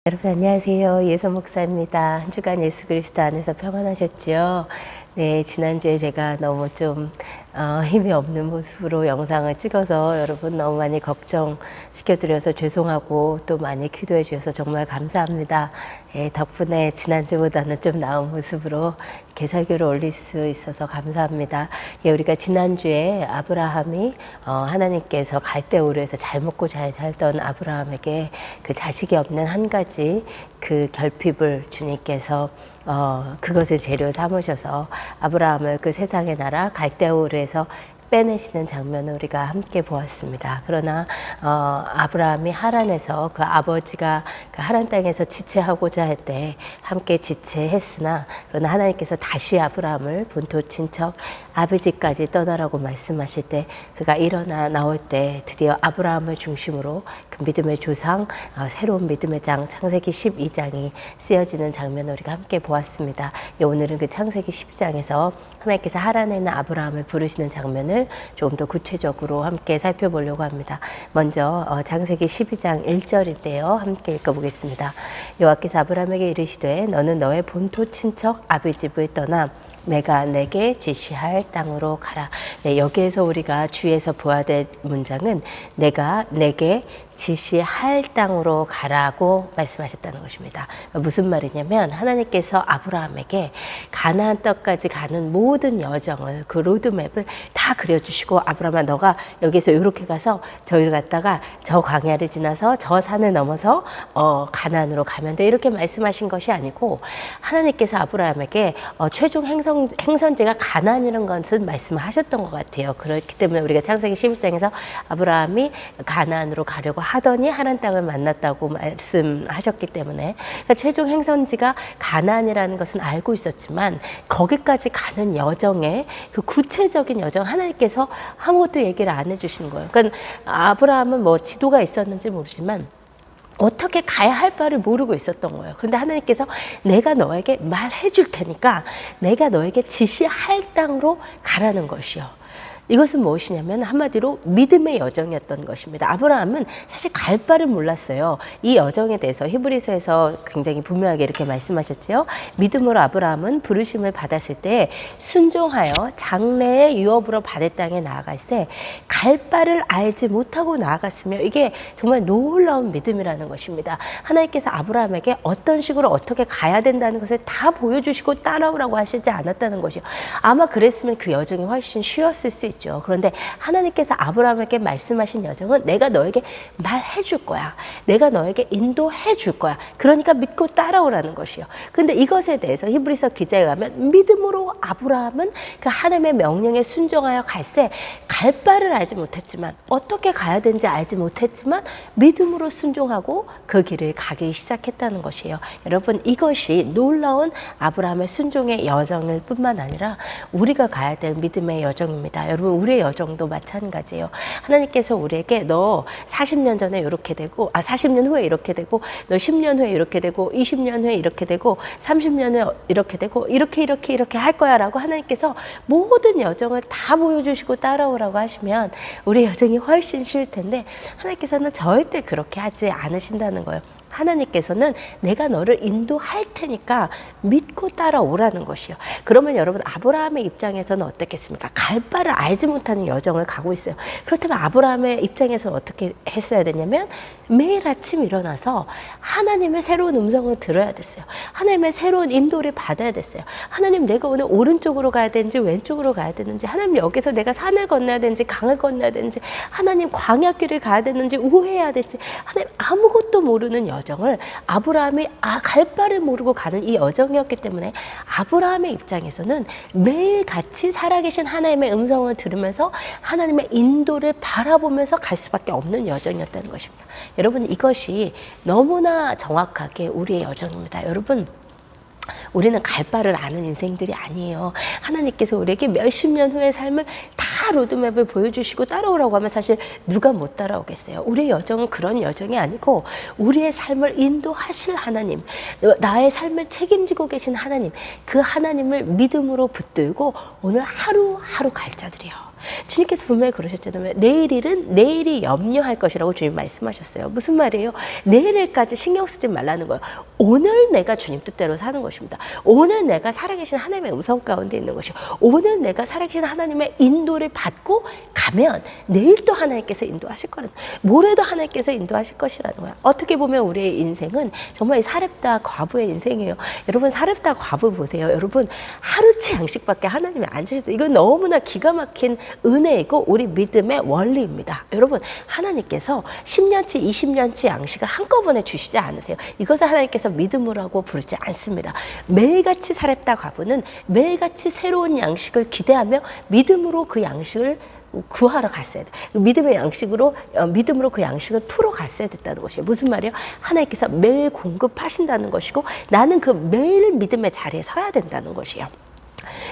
여러분 안녕하세요. 예서 목사입니다. 한 주간 예수 그리스도 안에서 평안하셨죠? 네, 지난주에 제가 너무 좀 힘이 없는 모습으로 영상을 찍어서 여러분 너무 많이 걱정시켜드려서 죄송하고 또 많이 기도해 주셔서 정말 감사합니다. 예, 덕분에 지난주보다는 좀 나은 모습으로 개사교를 올릴 수 있어서 감사합니다. 예, 우리가 지난주에 아브라함이 하나님께서 갈대우르에서 잘 먹고 잘 살던 아브라함에게 그 자식이 없는 한 가지 그 결핍을 주님께서 그것을 재료 삼으셔서 아브라함을 그 세상의 나라 갈대우르에서 빼내시는 장면을 우리가 함께 보았습니다. 그러나 아브라함이 하란에서 그 아버지가 그 하란 땅에서 지체하고자 할 때 함께 지체했으나 그러나 하나님께서 다시 아브라함을 본토 친척 아버지까지 떠나라고 말씀하실 때 그가 일어나 나올 때 드디어 아브라함을 중심으로 그 믿음의 조상 새로운 믿음의 장 창세기 12장이 쓰여지는 장면을 우리가 함께 보았습니다. 오늘은 그 창세기 10장에서 하나님께서 하란에 있는 아브라함을 부르시는 장면을 조금 더 구체적으로 함께 살펴보려고 합니다. 먼저 창세기 12장 1절인데요. 함께 읽어보겠습니다. 여호와께서 아브라함에게 이르시되 너는 너의 본토 친척 아비 집을 떠나 내가 내게 지시할 땅으로 가라. 네, 여기에서 우리가 주의해서 보아야 될 문장은 내가 내게 지시할 땅으로 가라고 말씀하셨다는 것입니다. 무슨 말이냐면 하나님께서 아브라함에게 가나안 땅까지 가는 모든 여정을 그 로드맵을 다 그려주시고 아브라함아 너가 여기서 이렇게 가서 저기를 갔다가 저 광야를 지나서 저 산을 넘어서 가나안으로 가면 돼 이렇게 말씀하신 것이 아니고 하나님께서 아브라함에게 최종 행선지가 가나안이라는 것은 말씀을 하셨던 것 같아요. 그렇기 때문에 우리가 창세기 11장에서 아브라함이 가나안으로 가려고 하더니 하란 땅을 만났다고 말씀하셨기 때문에 그러니까 최종 행선지가 가나안이라는 것은 알고 있었지만 거기까지 가는 여정의 그 구체적인 여정 하나님께서 아무것도 얘기를 안 해주시는 거예요. 그러니까 아브라함은 뭐 지도가 있었는지 모르지만 어떻게 가야 할 바를 모르고 있었던 거예요. 그런데 하나님께서 내가 너에게 말해 줄 테니까 내가 너에게 지시할 땅으로 가라는 것이요. 이것은 무엇이냐면 한마디로 믿음의 여정이었던 것입니다. 아브라함은 사실 갈 바를 몰랐어요. 이 여정에 대해서 히브리서에서 굉장히 분명하게 이렇게 말씀하셨죠. 믿음으로 아브라함은 부르심을 받았을 때 순종하여 장래의 유업으로 받을 땅에 나아갈새 갈 바를 알지 못하고 나아갔으며 이게 정말 놀라운 믿음이라는 것입니다. 하나님께서 아브라함에게 어떤 식으로 어떻게 가야 된다는 것을 다 보여주시고 따라오라고 하시지 않았다는 것이요. 아마 그랬으면 그 여정이 훨씬 쉬웠을 수 있죠. 그런데 하나님께서 아브라함에게 말씀하신 여정은 내가 너에게 말해 줄 거야. 내가 너에게 인도해 줄 거야. 그러니까 믿고 따라오라는 것이요. 그런데 이것에 대해서 히브리서 기자에 가면 믿음으로 아브라함은 그 하나님의 명령에 순종하여 갈새 갈 바를 알지 못했지만 어떻게 가야 되는지 알지 못했지만 믿음으로 순종하고 그 길을 가기 시작했다는 것이에요. 여러분 이것이 놀라운 아브라함의 순종의 여정일 뿐만 아니라 우리가 가야 될 믿음의 여정입니다. 여러분 우리의 여정도 마찬가지예요. 하나님께서 우리에게 너 40년 전에 이렇게 되고 40년 후에 이렇게 되고 너 10년 후에 이렇게 되고 20년 후에 이렇게 되고 30년 후에 이렇게 되고 이렇게 할 거야 라고 하나님께서 모든 여정을 다 보여주시고 따라오라고 하시면 우리 여정이 훨씬 쉬울 텐데 하나님께서는 절대 그렇게 하지 않으신다는 거예요. 하나님께서는 내가 너를 인도할 테니까 믿고 따라오라는 것이요. 그러면 여러분 아브라함의 입장에서는 어떻겠습니까? 갈 바를 알지 못하는 여정을 가고 있어요. 그렇다면 아브라함의 입장에서는 어떻게 했어야 되냐면 매일 아침 일어나서 하나님의 새로운 음성을 들어야 됐어요. 하나님의 새로운 인도를 받아야 됐어요. 하나님 내가 오늘 오른쪽으로 가야 되는지 왼쪽으로 가야 되는지 하나님 여기서 내가 산을 건너야 되는지 강을 건너야 되는지 하나님 광야길을 가야 되는지 우회해야 될지 하나님 아무것도 모르는 여정을 아브라함이 갈 바를 모르고 가는 이 여정이었기 때문에 아브라함의 입장에서는 매일같이 살아계신 하나님의 음성을 들으면서 하나님의 인도를 바라보면서 갈 수밖에 없는 여정이었다는 것입니다. 여러분 이것이 너무나 정확하게 우리의 여정입니다. 여러분 우리는 갈 바를 아는 인생들이 아니에요. 하나님께서 우리에게 몇십 년 후의 삶을 다 로드맵을 보여주시고 따라오라고 하면 사실 누가 못 따라오겠어요. 우리의 여정은 그런 여정이 아니고 우리의 삶을 인도하실 하나님, 나의 삶을 책임지고 계신 하나님, 그 하나님을 믿음으로 붙들고 오늘 하루하루 갈 자들이요. 주님께서 분명히 그러셨잖아요. 내일 일은 내일이 염려할 것이라고 주님 말씀하셨어요. 무슨 말이에요? 내일까지 신경 쓰지 말라는 거예요. 오늘 내가 주님 뜻대로 사는 것입니다. 오늘 내가 살아계신 하나님의 음성 가운데 있는 것이요. 오늘 내가 살아계신 하나님의 인도를 받고 가면 내일 또 하나님께서 인도하실 거라는, 모레도 하나님께서 인도하실 것이라는 거예요. 어떻게 보면 우리의 인생은 정말 사렙다 과부의 인생이에요. 여러분, 사렙다 과부 보세요. 여러분, 하루치 양식밖에 하나님이 안 주시다. 이건 너무나 기가 막힌 은혜이고 우리 믿음의 원리입니다. 여러분, 하나님께서 10년치 20년치 양식을 한꺼번에 주시지 않으세요. 이것을 하나님께서 믿음으로 하고 부르지 않습니다. 매일같이 사렙다 과부는 매일같이 새로운 양식을 기대하며 믿음으로 그 양식을 구하러 갔어야 돼. 믿음의 양식으로, 믿음으로 그 양식을 풀어 갔어야 됐다는 것이에요. 무슨 말이에요? 하나님께서 매일 공급하신다는 것이고 나는 그 매일 믿음의 자리에 서야 된다는 것이에요.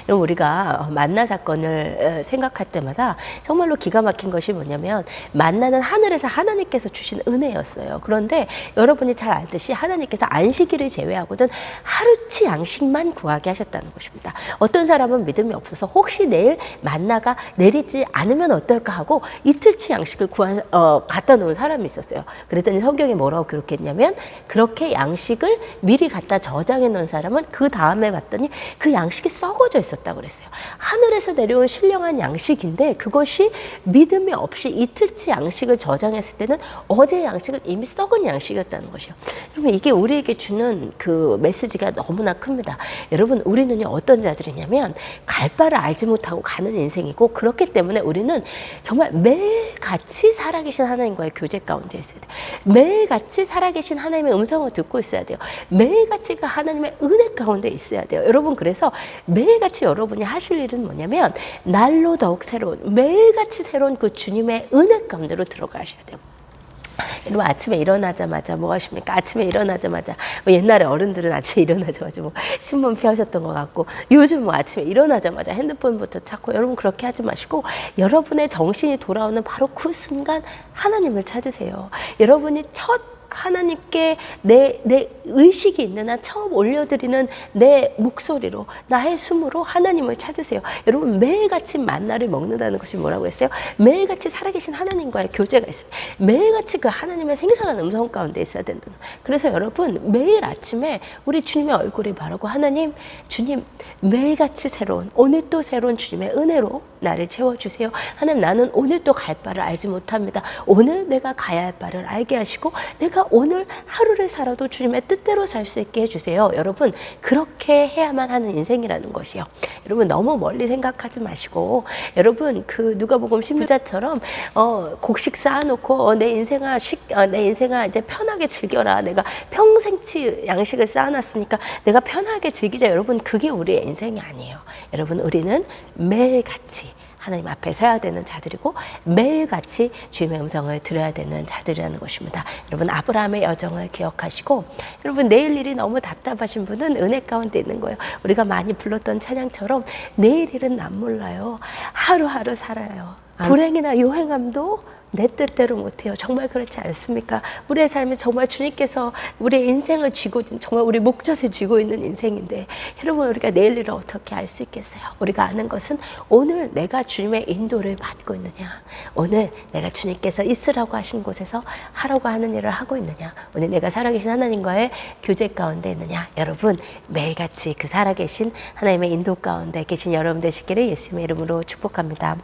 우리가 만나 사건을 생각할 때마다 정말로 기가 막힌 것이 뭐냐면, 만나는 하늘에서 하나님께서 주신 은혜였어요. 그런데 여러분이 잘 알듯이 하나님께서 안식일을 제외하고는 하루치 양식만 구하게 하셨다는 것입니다. 어떤 사람은 믿음이 없어서 혹시 내일 만나가 내리지 않으면 어떨까 하고 이틀치 양식을 갖다 놓은 사람이 있었어요. 그랬더니 성경이 뭐라고 기록했냐면, 그렇게 양식을 미리 갖다 저장해 놓은 사람은 그 다음에 봤더니 그 양식이 썩어져 있었다고 그랬어요. 하늘에서 내려온 신령한 양식인데 그것이 믿음이 없이 이틀치 양식을 저장했을 때는 어제 양식은 이미 썩은 양식이었다는 것이요. 여러분, 이게 우리에게 주는 그 메시지가 너무나 큽니다. 여러분, 우리는 어떤 자들이냐면 갈 바를 알지 못하고 가는 인생이고, 그렇기 때문에 우리는 정말 매일같이 살아계신 하나님과의 교제 가운데 있어야 돼요. 매일같이 살아계신 하나님의 음성을 듣고 있어야 돼요. 매일같이 그 하나님의 은혜 가운데 있어야 돼요. 여러분, 그래서 매일같이 여러분이 하실 일은 뭐냐면 날로 더욱 새로운, 매일같이 새로운 그 주님의 은혜 가운데로 들어가셔야 돼요. 여러분, 아침에 일어나자마자 뭐 하십니까? 아침에 일어나자마자 뭐 옛날에 어른들은 아침에 일어나자마자 뭐 신문 펴셨던 것 같고, 요즘 뭐 아침에 일어나자마자 핸드폰부터 찾고, 여러분 그렇게 하지 마시고 여러분의 정신이 돌아오는 바로 그 순간 하나님을 찾으세요. 여러분이 첫 하나님께 내 의식이 있는 한 처음 올려드리는 내 목소리로, 나의 숨으로 하나님을 찾으세요. 여러분, 매일같이 만나를 먹는다는 것이 뭐라고 했어요? 매일같이 살아계신 하나님과의 교제가 있어요. 매일같이 그 하나님의 생생한 음성 가운데 있어야 된다. 그래서 여러분, 매일 아침에 우리 주님의 얼굴을 바라고, 하나님, 주님, 매일같이 새로운, 오늘 또 새로운 주님의 은혜로 나를 채워주세요. 하나님, 나는 오늘 또 갈 바를 알지 못합니다. 오늘 내가 가야 할 바를 알게 하시고 내가 오늘 하루를 살아도 주님의 뜻대로 살 수 있게 해주세요. 여러분, 그렇게 해야만 하는 인생이라는 것이요. 여러분, 너무 멀리 생각하지 마시고, 여러분, 그 누가복음 10부자처럼 곡식 쌓아놓고 내 인생아 이제 편하게 즐겨라. 내가 평생치 양식을 쌓아놨으니까 내가 편하게 즐기자. 여러분, 그게 우리의 인생이 아니에요. 여러분, 우리는 매일같이 하나님 앞에 서야 되는 자들이고 매일같이 주님의 음성을 들어야 되는 자들이라는 것입니다. 여러분, 아브라함의 여정을 기억하시고, 여러분, 내일 일이 너무 답답하신 분은 은혜 가운데 있는 거예요. 우리가 많이 불렀던 찬양처럼 내일 일은 난 몰라요. 하루하루 살아요. 불행이나 요행함도 내 뜻대로 못해요. 정말 그렇지 않습니까? 우리의 삶이 정말 주님께서 우리의 인생을 쥐고, 정말 우리 목젖을 쥐고 있는 인생인데, 여러분, 우리가 내일 일을 어떻게 알 수 있겠어요? 우리가 아는 것은 오늘 내가 주님의 인도를 받고 있느냐, 오늘 내가 주님께서 있으라고 하신 곳에서 하라고 하는 일을 하고 있느냐, 오늘 내가 살아계신 하나님과의 교제 가운데 있느냐. 여러분, 매일같이 그 살아계신 하나님의 인도 가운데 계신 여러분 되시기를 예수님의 이름으로 축복합니다.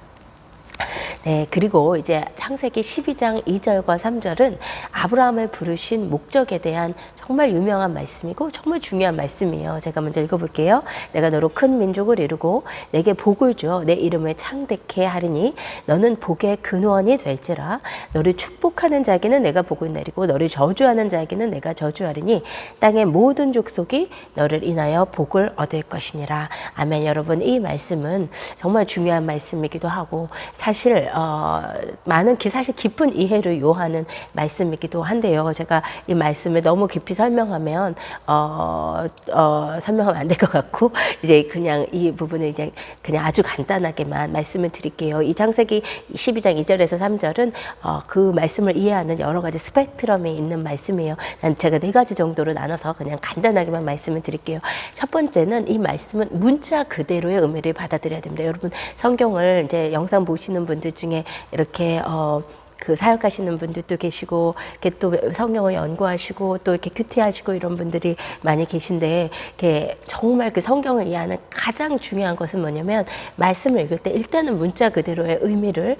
네, 그리고 이제 창세기 12장 2절과 3절은 아브라함을 부르신 목적에 대한 정말 유명한 말씀이고 정말 중요한 말씀이에요. 제가 먼저 읽어볼게요. 내가 너로 큰 민족을 이루고 내게 복을 주어 내 이름을 창대케 하리니 너는 복의 근원이 될지라. 너를 축복하는 자에게는 내가 복을 내리고 너를 저주하는 자에게는 내가 저주하리니 땅의 모든 족속이 너를 인하여 복을 얻을 것이니라. 아멘. 여러분, 이 말씀은 정말 중요한 말씀이기도 하고 사실 사실 깊은 이해를 요하는 말씀이기도 한데요. 제가 이 말씀을 너무 깊이 깊이 설명하면 설명하면 안 될 것 같고 이제 그냥 이 부분을 이제 그냥 아주 간단하게만 말씀을 드릴게요. 이 창세기 12장 2절에서 3절은 그 말씀을 이해하는 여러 가지 스펙트럼이 있는 말씀이에요. 제가 4가지 정도로 나눠서 그냥 간단하게만 말씀을 드릴게요. 첫 번째는 이 말씀은 문자 그대로의 의미를 받아들여야 됩니다. 여러분 성경을 이제 영상 보시는 분들 중에 이렇게 그 사역하시는 분들도 계시고, 이렇게 또 성경을 연구하시고, 또 이렇게 큐티하시고 이런 분들이 많이 계신데, 이렇게 정말 그 성경을 이해하는 가장 중요한 것은 뭐냐면, 말씀을 읽을 때 일단은 문자 그대로의 의미를,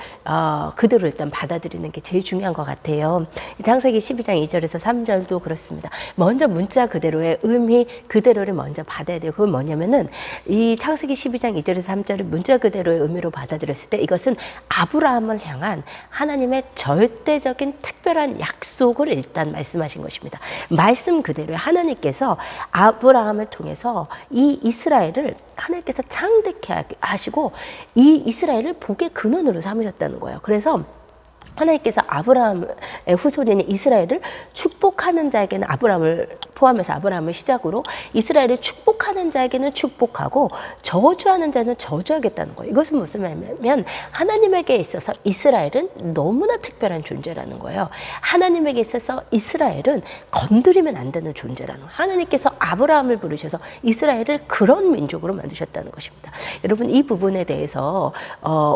그대로 일단 받아들이는 게 제일 중요한 것 같아요. 창세기 12장 2절에서 3절도 그렇습니다. 먼저 문자 그대로의 의미 그대로를 먼저 받아야 돼요. 그건 뭐냐면은, 이 창세기 12장 2절에서 3절을 문자 그대로의 의미로 받아들였을 때, 이것은 아브라함을 향한 하나님의 절대적인 특별한 약속을 일단 말씀하신 것입니다. 말씀 그대로 하나님께서 아브라함을 통해서 이 이스라엘을 하나님께서 창대케 하시고 이 이스라엘을 복의 근원으로 삼으셨다는 거예요. 그래서 하나님께서 아브라함의 후손인 이스라엘을 축복하는 자에게는 아브라함을 포함해서 아브라함을 시작으로 이스라엘을 축복하는 자에게는 축복하고 저주하는 자는 저주하겠다는 거예요. 이것은 무슨 말이냐면 하나님에게 있어서 이스라엘은 너무나 특별한 존재라는 거예요. 하나님에게 있어서 이스라엘은 건드리면 안 되는 존재라는 거예요. 하나님께서 아브라함을 부르셔서 이스라엘을 그런 민족으로 만드셨다는 것입니다. 여러분 이 부분에 대해서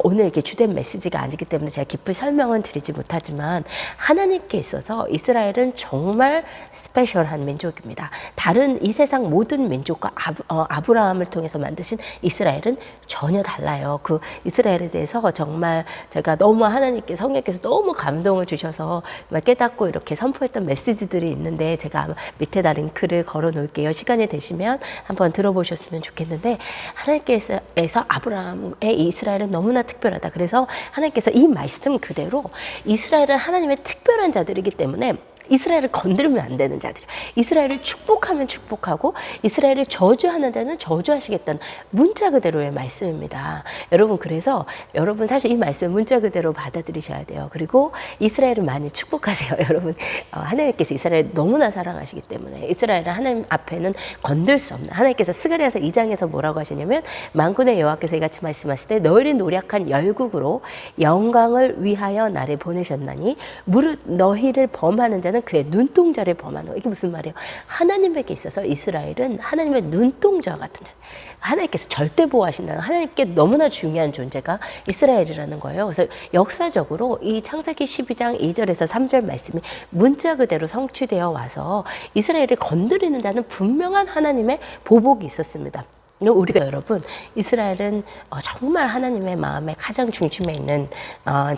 오늘 이렇게 주된 메시지가 아니기 때문에 제가 깊이 설명은 드리지 못하지만 하나님께 있어서 이스라엘은 정말 스페셜한 민족입니다. 다른 이 세상 모든 민족과 아브라함을 통해서 만드신 이스라엘은 전혀 달라요. 그 이스라엘에 대해서 정말 제가 너무 하나님께 성령께서 너무 감동을 주셔서 깨닫고 이렇게 선포했던 메시지들이 있는데 제가 아마 밑에다 링크를 걸어 놓을게요. 시간이 되시면 한번 들어보셨으면 좋겠는데 하나님께서 아브라함의 이스라엘은 너무나 특별하다. 그래서 하나님께서 이 말씀 그대로 이스라엘은 하나님의 특별한 자들이기 때문에 이스라엘을 건드리면 안 되는 자들이에요. 이스라엘을 축복하면 축복하고 이스라엘을 저주하는 자는 저주하시겠다는 문자 그대로의 말씀입니다. 여러분 그래서 여러분 사실 이 말씀 문자 그대로 받아들이셔야 돼요. 그리고 이스라엘을 많이 축복하세요. 여러분 하나님께서 이스라엘을 너무나 사랑하시기 때문에 이스라엘은 하나님 앞에는 건들 수 없는 하나님께서 스가랴서 2장에서 뭐라고 하시냐면 만군의 여호와께서 이같이 말씀하실 때 너희를 노력한 열국으로 영광을 위하여 나를 보내셨나니 무릇 너희를 범하는 자는 그의 눈동자를 범하는 거. 이게 무슨 말이에요? 하나님에게 있어서 이스라엘은 하나님의 눈동자 같은 자. 하나님께서 절대 보호하신다는 하나님께 너무나 중요한 존재가 이스라엘이라는 거예요. 그래서 역사적으로 이 창세기 12장 2절에서 3절 말씀이 문자 그대로 성취되어 와서 이스라엘을 건드리는 자는 분명한 하나님의 보복이 있었습니다. 우리가 여러분 이스라엘은 정말 하나님의 마음의 가장 중심에 있는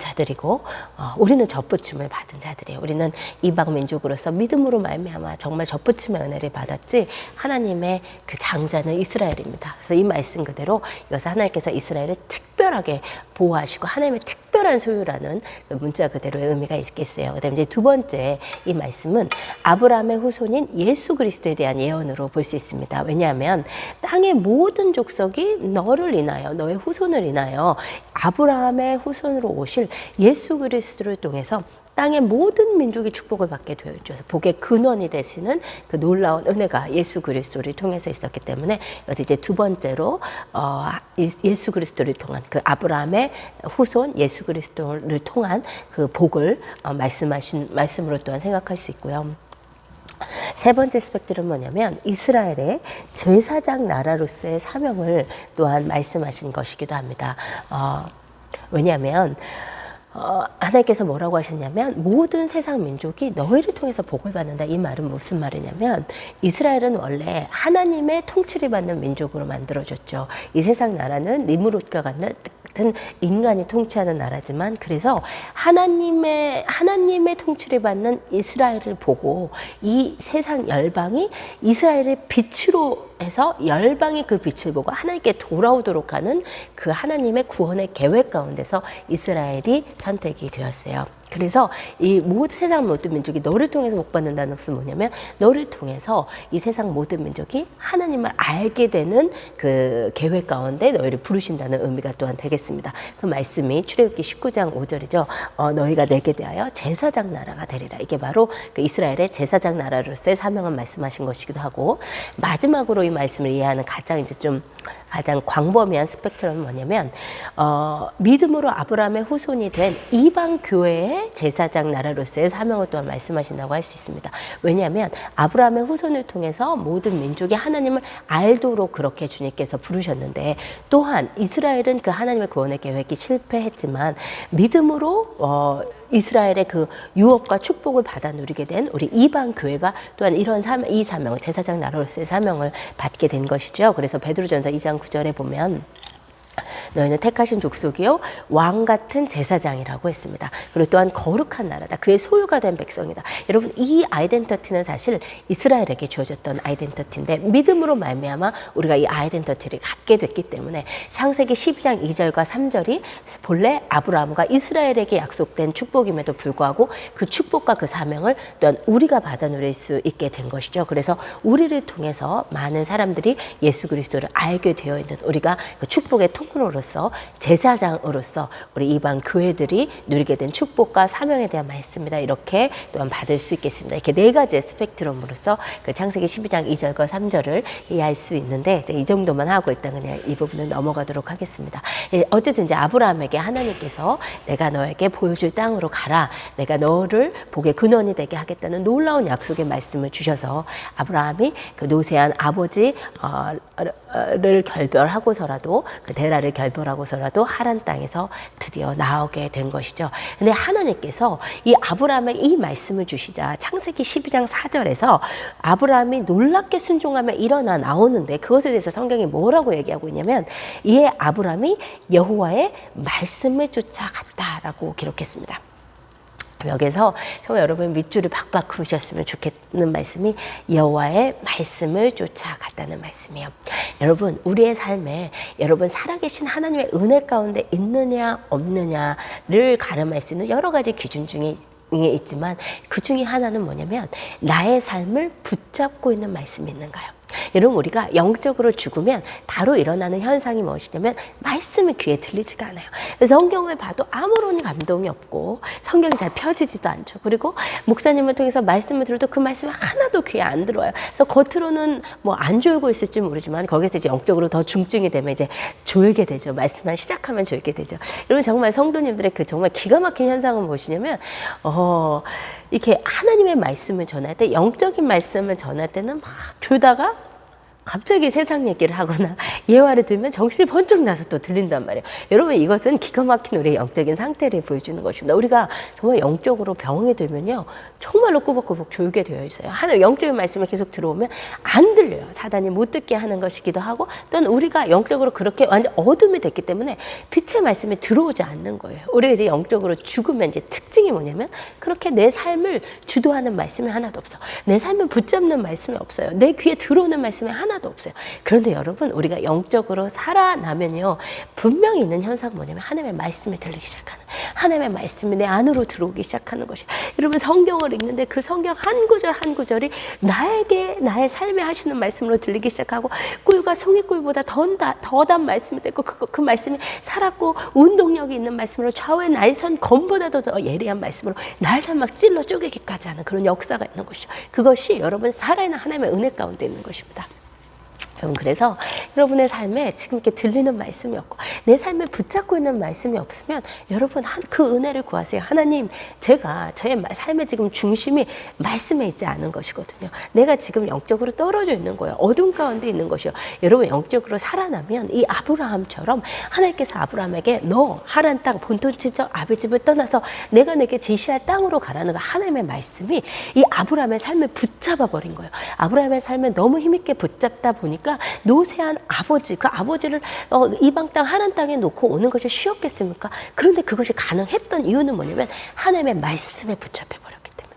자들이고 우리는 접붙임을 받은 자들이에요. 우리는 이방 민족으로서 믿음으로 말미암아 정말 접붙임의 은혜를 받았지 하나님의 그 장자는 이스라엘입니다. 그래서 이 말씀 그대로 이것을 하나님께서 이스라엘을 특별하게 보호하시고 하나님의 특별한 소유라는 그 문자 그대로의 의미가 있겠어요. 그다음에 이제 두 번째 이 말씀은 아브라함의 후손인 예수 그리스도에 대한 예언으로 볼 수 있습니다. 왜냐하면 땅의 모든 족속이 너를 인하여 너의 후손을 인하여 아브라함의 후손으로 오실 예수 그리스도를 통해서 땅의 모든 민족이 축복을 받게 되어 있죠. 복의 근원이 되시는 그 놀라운 은혜가 예수 그리스도를 통해서 있었기 때문에 이제 두 번째로 예수 그리스도를 통한 그 아브라함의 후손 예수 그리스도를 통한 그 복을 말씀하신 말씀으로 또한 생각할 수 있고요. 세 번째 스펙트는 뭐냐면 이스라엘의 제사장 나라로서의 사명을 또한 말씀하신 것이기도 합니다. 왜냐하면 하나님께서 뭐라고 하셨냐면 모든 세상 민족이 너희를 통해서 복을 받는다. 이 말은 무슨 말이냐면 이스라엘은 원래 하나님의 통치를 받는 민족으로 만들어졌죠. 이 세상 나라는 니므롯과 같은 인간이 통치하는 나라지만 그래서 하나님의 통치를 받는 이스라엘을 보고 이 세상 열방이 이스라엘을 빛으로 해서 열방이 그 빛을 보고 하나님께 돌아오도록 하는 그 하나님의 구원의 계획 가운데서 이스라엘이 선택이 되었어요. 그래서 이 모든 세상 모든 민족이 너를 통해서 복 받는다는 것은 뭐냐면 너를 통해서 이 세상 모든 민족이 하나님을 알게 되는 그 계획 가운데 너희를 부르신다는 의미가 또한 되겠습니다. 그 말씀이 출애굽기 19장 5절이죠. 너희가 내게 대하여 제사장 나라가 되리라. 이게 바로 그 이스라엘의 제사장 나라로서의 사명을 말씀하신 것이기도 하고, 마지막으로 이 말씀을 이해하는 가장 광범위한 스펙트럼은 뭐냐면 믿음으로 아브라함의 후손이 된 이방 교회의 제사장 나라로서의 사명을 또한 말씀하신다고 할 수 있습니다. 왜냐하면 아브라함의 후손을 통해서 모든 민족이 하나님을 알도록 그렇게 주님께서 부르셨는데, 또한 이스라엘은 그 하나님의 구원의 계획이 실패했지만 믿음으로 이스라엘의 그 유업과 축복을 받아 누리게 된 우리 이방 교회가 또한 이런 이 사명을, 제사장 나라로서의 사명을 받게 된 것이죠. 그래서 베드로전서 2장 9절에 보면 너희는 택하신 족속이요 왕 같은 제사장이라고 했습니다. 그리고 또한 거룩한 나라다. 그의 소유가 된 백성이다. 여러분, 이 아이덴티티는 사실 이스라엘에게 주어졌던 아이덴티티인데, 믿음으로 말미암아 우리가 이 아이덴티티를 갖게 됐기 때문에 창세기 12장 2절과 3절이 본래 아브라함과 이스라엘에게 약속된 축복임에도 불구하고 그 축복과 그 사명을 또한 우리가 받아 누릴 수 있게 된 것이죠. 그래서 우리를 통해서 많은 사람들이 예수 그리스도를 알게 되어 있는, 우리가 그 축복의 통로로서, 제사장으로서 우리 이방 교회들이 누리게 된 축복과 사명에 대한 말씀이다. 이렇게 또한 받을 수 있겠습니다. 이렇게 네 가지의 스펙트럼으로서 그 창세기 12장 2절과 3절을 이해할 수 있는데, 이제 이 정도만 하고 일단 그냥 이 부분은 넘어가도록 하겠습니다. 어쨌든 이제 아브라함에게 하나님께서 내가 너에게 보여줄 땅으로 가라, 내가 너를 복의 근원이 되게 하겠다는 놀라운 약속의 말씀을 주셔서 아브라함이 그 노쇠한 아버지를 결별하고서라도, 그 데라를 결별하고서라도 하란 땅에서 드디어 나오게 된 것이죠. 근데 하나님께서 이 아브라함에게 이 말씀을 주시자 창세기 12장 4절에서 아브라함이 놀랍게 순종하며 일어나 나오는데, 그것에 대해서 성경이 뭐라고 얘기하고 있냐면, 이에 아브라함이 여호와의 말씀을 쫓아갔다라고 기록했습니다. 여기서 정말 여러분 밑줄을 박박 그으셨으면 좋겠는 말씀이 여호와의 말씀을 쫓아갔다는 말씀이에요. 여러분, 우리의 삶에 여러분 살아계신 하나님의 은혜 가운데 있느냐 없느냐를 가늠할 수 있는 여러 가지 기준 중에 있지만, 그 중에 하나는 뭐냐면 나의 삶을 붙잡고 있는 말씀이 있는가요? 여러분, 우리가 영적으로 죽으면 바로 일어나는 현상이 무엇이냐면 말씀이 귀에 들리지가 않아요. 성경을 봐도 아무런 감동이 없고 성경이 잘 펴지지도 않죠. 그리고 목사님을 통해서 말씀을 들어도 그 말씀이 하나도 귀에 안 들어와요. 그래서 겉으로는 뭐 안 졸고 있을지 모르지만 거기서 이제 영적으로 더 중증이 되면 이제 졸게 되죠. 말씀만 시작하면 졸게 되죠. 여러분, 정말 성도님들의 그 정말 기가 막힌 현상은 무엇이냐면 이렇게 하나님의 말씀을 전할 때, 영적인 말씀을 전할 때는 막 졸다가 갑자기 세상 얘기를 하거나 예화를 들으면 정신이 번쩍 나서 또 들린단 말이에요. 여러분, 이것은 기가 막힌 우리의 영적인 상태를 보여주는 것입니다. 우리가 정말 영적으로 병에 들면요, 정말로 꾸벅꾸벅 졸게 되어 있어요. 하나님 영적인 말씀이 계속 들어오면 안 들려요. 사단이 못 듣게 하는 것이기도 하고, 또는 우리가 영적으로 그렇게 완전 어둠이 됐기 때문에 빛의 말씀이 들어오지 않는 거예요. 우리가 이제 영적으로 죽으면 이제 특징이 뭐냐면, 그렇게 내 삶을 주도하는 말씀이 하나도 없어. 내 삶을 붙잡는 말씀이 없어요. 내 귀에 들어오는 말씀이 하나도 없어요. 그런데 여러분, 우리가 영적으로 살아나면요, 분명히 있는 현상은 뭐냐면 하나님의 말씀이 들리기 시작하는, 하나님의 말씀이 내 안으로 들어오기 시작하는 것이에요. 여러분, 성경을 읽는데 그 성경 한 구절 한 구절이 나에게 나의 삶에 하시는 말씀으로 들리기 시작하고, 꿀과 송이꿀보다 더단 말씀이 되고, 그 말씀이 살았고 운동력이 있는 말씀으로, 좌우의 날선 검보다도 더 예리한 말씀으로 날선 막 찔러 쪼개기까지 하는 그런 역사가 있는 것이죠. 그것이 여러분 살아있는 하나님의 은혜 가운데 있는 것입니다. 여러분, 그래서 여러분의 삶에 지금 이렇게 들리는 말씀이 없고 내 삶에 붙잡고 있는 말씀이 없으면 여러분 그 은혜를 구하세요. 하나님, 제가 저의 삶의 지금 중심이 말씀에 있지 않은 것이거든요. 내가 지금 영적으로 떨어져 있는 거예요. 어둠 가운데 있는 것이요. 여러분, 영적으로 살아나면 이 아브라함처럼 하나님께서 아브라함에게 너 하란 땅 본토 친척 아비 집을 떠나서 내가 내게 제시할 땅으로 가라는 그 하나님의 말씀이 이 아브라함의 삶을 붙잡아 버린 거예요. 아브라함의 삶을 너무 힘있게 붙잡다 보니까 노쇠한 아버지, 그 아버지를 이방 땅 하란 땅에 놓고 오는 것이 쉬웠겠습니까? 그런데 그것이 가능했던 이유는 뭐냐면 하나님의 말씀에 붙잡혀 버렸기 때문에.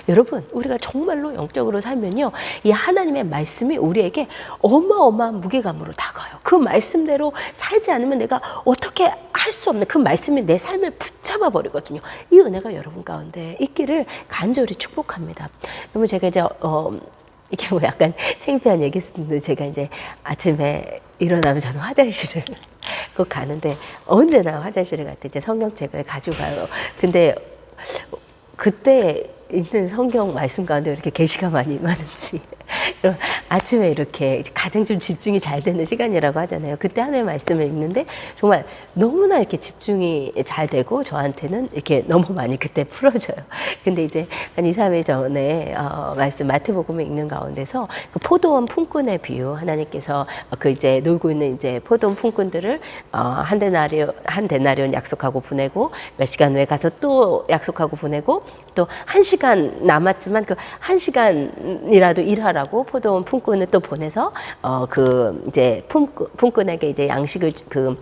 여러분, 우리가 정말로 영적으로 살면요, 이 하나님의 말씀이 우리에게 어마어마한 무게감으로 다가와요. 그 말씀대로 살지 않으면 내가 어떻게 할 수 없는 그 말씀이 내 삶을 붙잡아 버리거든요. 이 은혜가 여러분 가운데 있기를 간절히 축복합니다. 그러면 제가 이제 이게 뭐 약간 창피한 얘기였는데, 제가 이제 아침에 일어나면 저는 화장실을 꼭 가는데, 언제나 화장실에 갈 때 이제 성경책을 가져가요. 근데 그때 있는 성경 말씀 가운데 이렇게 계시가 많이 임하는지, 아침에 이렇게 가장 좀 집중이 잘 되는 시간이라고 하잖아요. 그때 하나님의 말씀을 읽는데 정말 너무나 이렇게 집중이 잘 되고 저한테는 이렇게 너무 많이 그때 풀어져요. 근데 이제 한 2, 3일 전에 말씀 마태복음을 읽는 가운데서 그 포도원 품꾼의 비유, 하나님께서 그 이제 놀고 있는 이제 포도원 품꾼들을 한 데나리온 약속하고 보내고, 몇 시간 후에 가서 또 약속하고 보내고, 또 1시간 남았지만 그 1시간이라도 일하라고 포도원 품꾼을 또 보내서 그 이제 품꾼에게 이제 양식을 그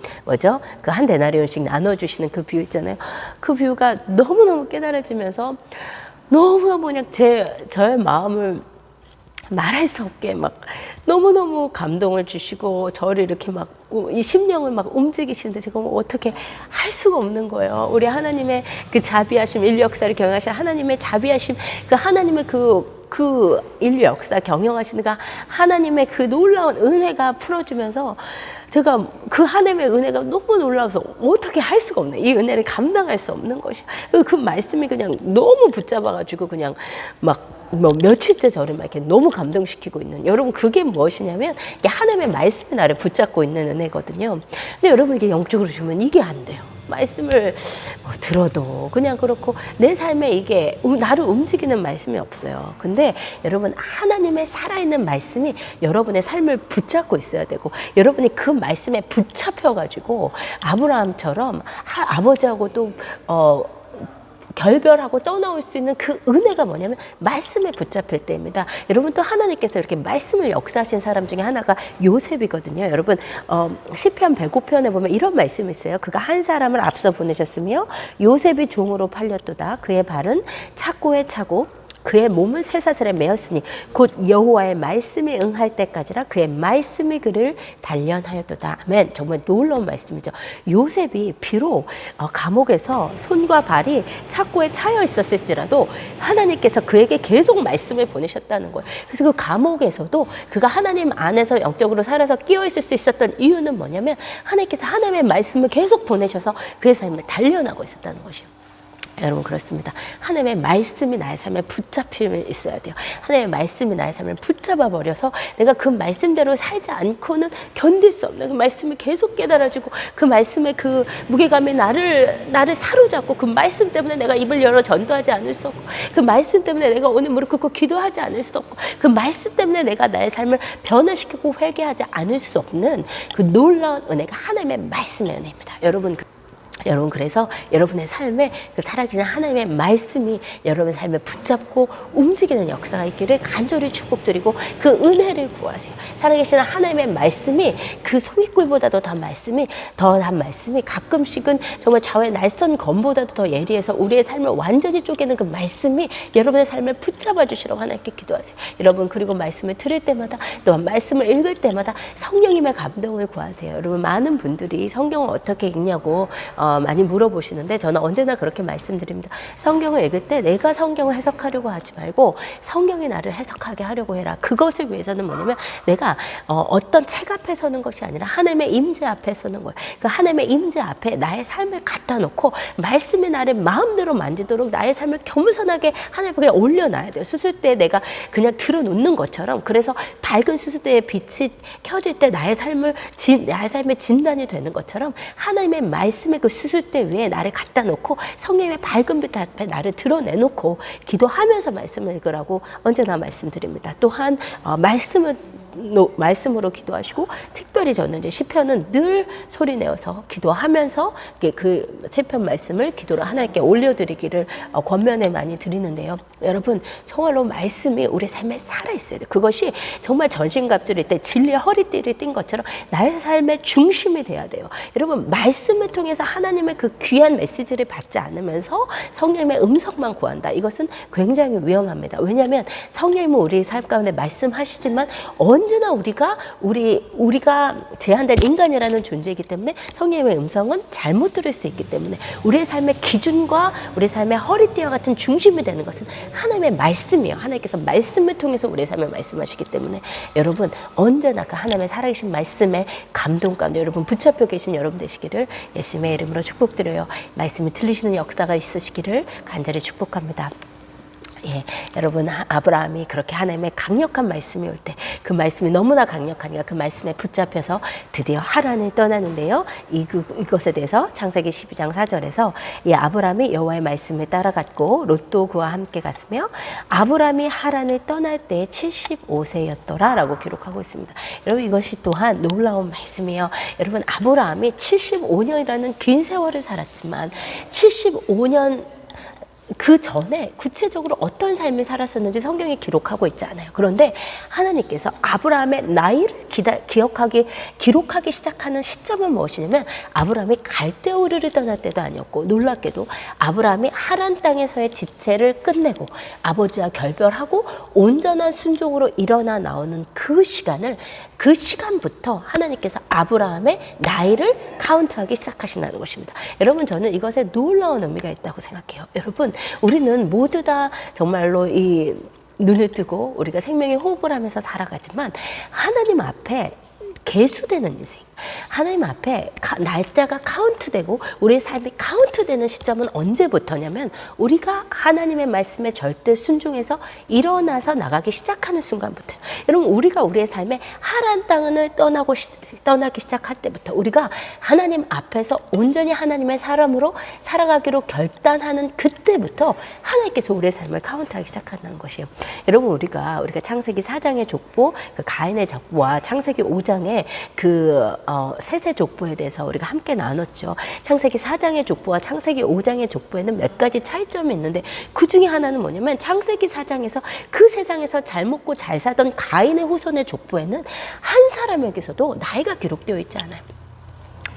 한 데나리온씩 나눠주시는 그 뷰 있잖아요. 그 뷰가 너무너무 깨달아지면서 너무너무 그냥 저의 마음을 말할 수 없게 막 너무너무 감동을 주시고, 저를 이렇게 막 이 심령을 막 움직이시는데 제가 뭐 어떻게 할 수가 없는 거예요. 우리 하나님의 그 자비하심, 인류 역사를 경영하신 하나님의 자비하심, 그 하나님의 그 인류 역사 경영하시는 그 하나님의 그 놀라운 은혜가 풀어주면서 제가 그 하나님의 은혜가 너무 놀라워서 어떻게 할 수가 없네. 이 은혜를 감당할 수 없는 것이. 그 말씀이 그냥 너무 붙잡아가지고 그냥 막 뭐 며칠째 저를 막 이렇게 너무 감동시키고 있는, 여러분 그게 무엇이냐면 이게 하나님의 말씀이 나를 붙잡고 있는 은혜거든요. 근데 여러분 이게 영적으로 주면 이게 안 돼요. 말씀을 뭐 들어도 그냥 그렇고 내 삶에 이게 나를 움직이는 말씀이 없어요. 근데 여러분 하나님의 살아있는 말씀이 여러분의 삶을 붙잡고 있어야 되고, 여러분이 그 말씀에 붙잡혀가지고 아브라함처럼 아버지하고 또 결별하고 떠나올 수 있는 그 은혜가 뭐냐면 말씀에 붙잡힐 때입니다. 여러분, 또 하나님께서 이렇게 말씀을 역사하신 사람 중에 하나가 요셉이거든요. 여러분, 시편 105편에 보면 이런 말씀이 있어요. 그가 한 사람을 앞서 보내셨으며 요셉이 종으로 팔렸도다. 그의 발은 착고에 차고 그의 몸은 쇠사슬에 매었으니 곧 여호와의 말씀이 응할 때까지라 그의 말씀이 그를 단련하였도다. 아멘. 정말 놀라운 말씀이죠. 요셉이 비록 감옥에서 손과 발이 착고에 차여 있었을지라도 하나님께서 그에게 계속 말씀을 보내셨다는 거예요. 그래서 그 감옥에서도 그가 하나님 안에서 영적으로 살아서 끼어 있을 수 있었던 이유는 뭐냐면 하나님께서 하나님의 말씀을 계속 보내셔서 그의 삶을 단련하고 있었다는 것이요. 여러분, 그렇습니다. 하나님의 말씀이 나의 삶에 붙잡히면 있어야 돼요. 하나님의 말씀이 나의 삶을 붙잡아 버려서 내가 그 말씀대로 살지 않고는 견딜 수 없는, 그 말씀이 계속 깨달아지고 그 말씀의 그 무게감이 나를 사로잡고, 그 말씀 때문에 내가 입을 열어 전도하지 않을 수 없고, 그 말씀 때문에 내가 오늘 무릎 꿇고 기도하지 않을 수 없고, 그 말씀 때문에 내가 나의 삶을 변화시키고 회개하지 않을 수 없는 그 놀라운 은혜가 하나님의 말씀의 은혜입니다. 여러분, 그래서 여러분의 삶에 그 살아계신 하나님의 말씀이 여러분의 삶에 붙잡고 움직이는 역사가 있기를 간절히 축복드리고 그 은혜를 구하세요. 살아계신 하나님의 말씀이 그 송이꿀보다도 더한 말씀이 가끔씩은 정말 좌우의 날선 검보다도 더 예리해서 우리의 삶을 완전히 쪼개는 그 말씀이 여러분의 삶을 붙잡아 주시라고 하나님께 기도하세요. 여러분, 그리고 말씀을 들을 때마다, 또한 말씀을 읽을 때마다 성령님의 감동을 구하세요. 여러분, 많은 분들이 성경을 어떻게 읽냐고 많이 물어보시는데 저는 언제나 그렇게 말씀드립니다. 성경을 읽을 때 내가 성경을 해석하려고 하지 말고 성경이 나를 해석하게 하려고 해라. 그것을 위해서는 뭐냐면 내가 어떤 책 앞에 서는 것이 아니라 하나님의 임재 앞에 서는 거예요. 그 하나님의 임재 앞에 나의 삶을 갖다 놓고 말씀이 나를 마음대로 만지도록 나의 삶을 겸손하게 하나님께 올려놔야 돼요. 수술대에 내가 그냥 들어놓는 것처럼. 그래서 밝은 수술대에 빛이 켜질 때 나의 삶의 진단이 되는 것처럼 하나님의 말씀의 그 수술대 위에 나를 갖다 놓고 성령의 밝은 빛 앞에 나를 드러내놓고 기도하면서 말씀을 읽으라고 언제나 말씀드립니다. 또한 말씀을 말씀으로 기도하시고, 특별히 저는 이제 시편은 늘 소리 내어서 기도하면서 그 시편 말씀을 기도로 하나님께 올려드리기를 권면에 많이 드리는데요. 여러분, 정말로 말씀이 우리 삶에 살아있어야 돼요. 그것이 정말 전신갑주를 때 진리의 허리띠를 띈 것처럼 나의 삶의 중심이 돼야 돼요. 여러분, 말씀을 통해서 하나님의 그 귀한 메시지를 받지 않으면서 성령님의 음성만 구한다. 이것은 굉장히 위험합니다. 왜냐하면 성령님은 우리 삶 가운데 말씀하시지만 언제나 우리가 제한된 인간이라는 존재이기 때문에 성령님의 음성은 잘못 들을 수 있기 때문에 우리의 삶의 기준과 우리 삶의 허리띠와 같은 중심이 되는 것은 하나님의 말씀이에요. 하나님께서 말씀을 통해서 우리의 삶에 말씀하시기 때문에 여러분, 언제나 그 하나님의 살아계신 말씀에 감동 가운데 여러분 붙잡혀 계신 여러분 되시기를 예수님의 이름으로 축복드려요. 말씀이 들리시는 역사가 있으시기를 간절히 축복합니다. 예, 여러분, 아브라함이 그렇게 하나님의 강력한 말씀이 올 때 그 말씀이 너무나 강력하니까 그 말씀에 붙잡혀서 드디어 하란을 떠나는데요. 이것에 대해서 창세기 12장 4절에서 이 아브라함이 여호와의 말씀을 따라갔고 롯도 그와 함께 갔으며 아브라함이 하란을 떠날 때 75세였더라 라고 기록하고 있습니다. 여러분, 이것이 또한 놀라운 말씀이에요. 여러분, 아브라함이 75년이라는 긴 세월을 살았지만 75년 그 전에 구체적으로 어떤 삶을 살았었는지 성경이 기록하고 있지 않아요. 그런데 하나님께서 아브라함의 나이를 기록하기 시작하는 시점은 무엇이냐면 아브라함이 갈대우르를 떠날 때도 아니었고, 놀랍게도 아브라함이 하란 땅에서의 지체를 끝내고 아버지와 결별하고 온전한 순종으로 일어나 나오는 그 시간부터 하나님께서 아브라함의 나이를 카운트하기 시작하신다는 것입니다. 여러분, 저는 이것에 놀라운 의미가 있다고 생각해요. 여러분, 우리는 모두 다 정말로 이 눈을 뜨고 우리가 생명의 호흡을 하면서 살아가지만 하나님 앞에 계수되는 인생, 하나님 앞에 날짜가 카운트되고 우리의 삶이 카운트되는 시점은 언제부터냐면 우리가 하나님의 말씀에 절대 순종해서 일어나서 나가기 시작하는 순간부터요. 여러분, 우리가 우리의 삶에 하란 땅을 떠나기 시작할 때부터 우리가 하나님 앞에서 온전히 하나님의 사람으로 살아가기로 결단하는 그때부터 하나님께서 우리의 삶을 카운트하기 시작한다는 것이에요. 여러분, 우리가 창세기 4장의 족보, 그 가인의 족보와 창세기 5장의 세세 족보에 대해서 우리가 함께 나눴죠. 창세기 4장의 족보와 창세기 5장의 족보에는 몇 가지 차이점이 있는데 그 중에 하나는 뭐냐면 창세기 4장에서 그 세상에서 잘 먹고 잘 살던 가인의 후손의 족보에는 한 사람에게서도 나이가 기록되어 있지 않아요.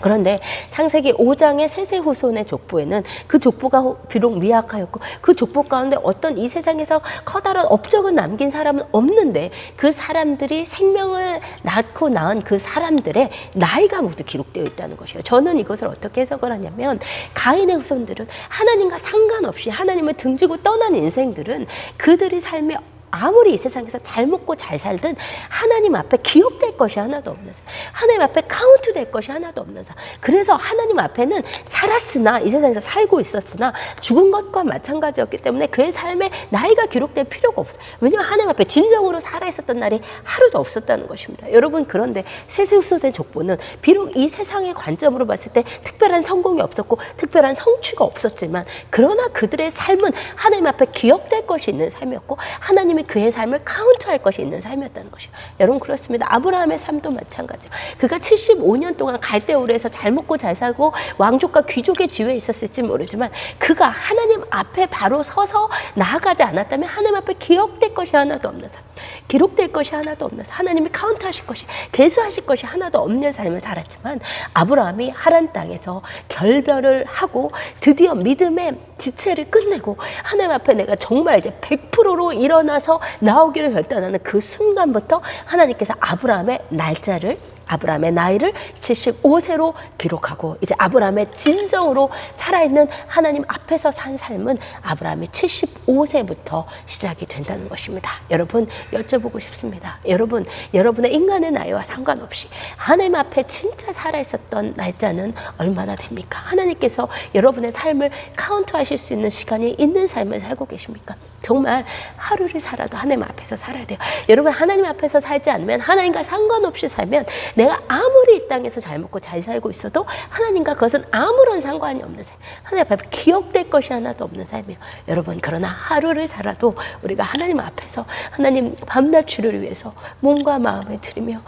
그런데 창세기 5장의 세세 후손의 족보에는 그 족보가 비록 미약하였고 그 족보 가운데 어떤 이 세상에서 커다란 업적을 남긴 사람은 없는데 그 사람들이 생명을 낳고 낳은 그 사람들의 나이가 모두 기록되어 있다는 것이에요. 저는 이것을 어떻게 해석을 하냐면 가인의 후손들은 하나님과 상관없이 하나님을 등지고 떠난 인생들은 그들의 삶에 아무리 이 세상에서 잘 먹고 잘 살든 하나님 앞에 기억될 것이 하나도 없는 사람, 하나님 앞에 카운트될 것이 하나도 없는 사람. 그래서 하나님 앞에는 살았으나 이 세상에서 살고 있었으나 죽은 것과 마찬가지였기 때문에 그의 삶에 나이가 기록될 필요가 없어요. 왜냐하면 하나님 앞에 진정으로 살아있었던 날이 하루도 없었다는 것입니다. 여러분, 그런데 세세후손의 족보는 비록 이 세상의 관점으로 봤을 때 특별한 성공이 없었고 특별한 성취가 없었지만 그러나 그들의 삶은 하나님 앞에 기억될 것이 있는 삶이었고 하나님이 그의 삶을 카운트할 것이 있는 삶이었다는 것이에요. 여러분, 그렇습니다. 아브라함의 삶도 마찬가지예요. 그가 75년 동안 갈대우르에서 잘 먹고 잘 살고 왕족과 귀족의 지위에 있었을지 모르지만 그가 하나님 앞에 바로 서서 나아가지 않았다면 하나님 앞에 기억될 것이 하나도 없는 삶, 기록될 것이 하나도 없는 삶, 하나님이 카운트하실 것이, 계수하실 것이 하나도 없는 삶을 살았지만 아브라함이 하란 땅에서 결별을 하고 드디어 믿음의 지체를 끝내고 하나님 앞에 내가 정말 이제 100%로 일어나서 나오기를 결단하는 그 순간부터 하나님께서 아브라함의 나이를 75세로 기록하고 이제 아브라함의 진정으로 살아있는 하나님 앞에서 산 삶은 아브라함의 75세부터 시작이 된다는 것입니다. 여러분, 여쭤보고 싶습니다. 여러분의 인간의 나이와 상관없이 하나님 앞에 진짜 살아있었던 날짜는 얼마나 됩니까? 하나님께서 여러분의 삶을 카운트하실 수 있는 시간이 있는 삶을 살고 계십니까? 정말 하루를 살아도 하나님 앞에서 살아야 돼요. 여러분, 하나님 앞에서 살지 않으면, 하나님과 상관없이 살면 내 내가 아무리 이 땅에서 잘 먹고 잘 살고 있어도 하나님과 그것은 아무런 상관이 없는 삶, 하나님 앞에 기억될 것이 하나도 없는 삶이에요. 여러분, 그러나 하루를 살아도 우리가 하나님 앞에서 하나님 밤낮 주를 위해서 몸과 마음을 드리며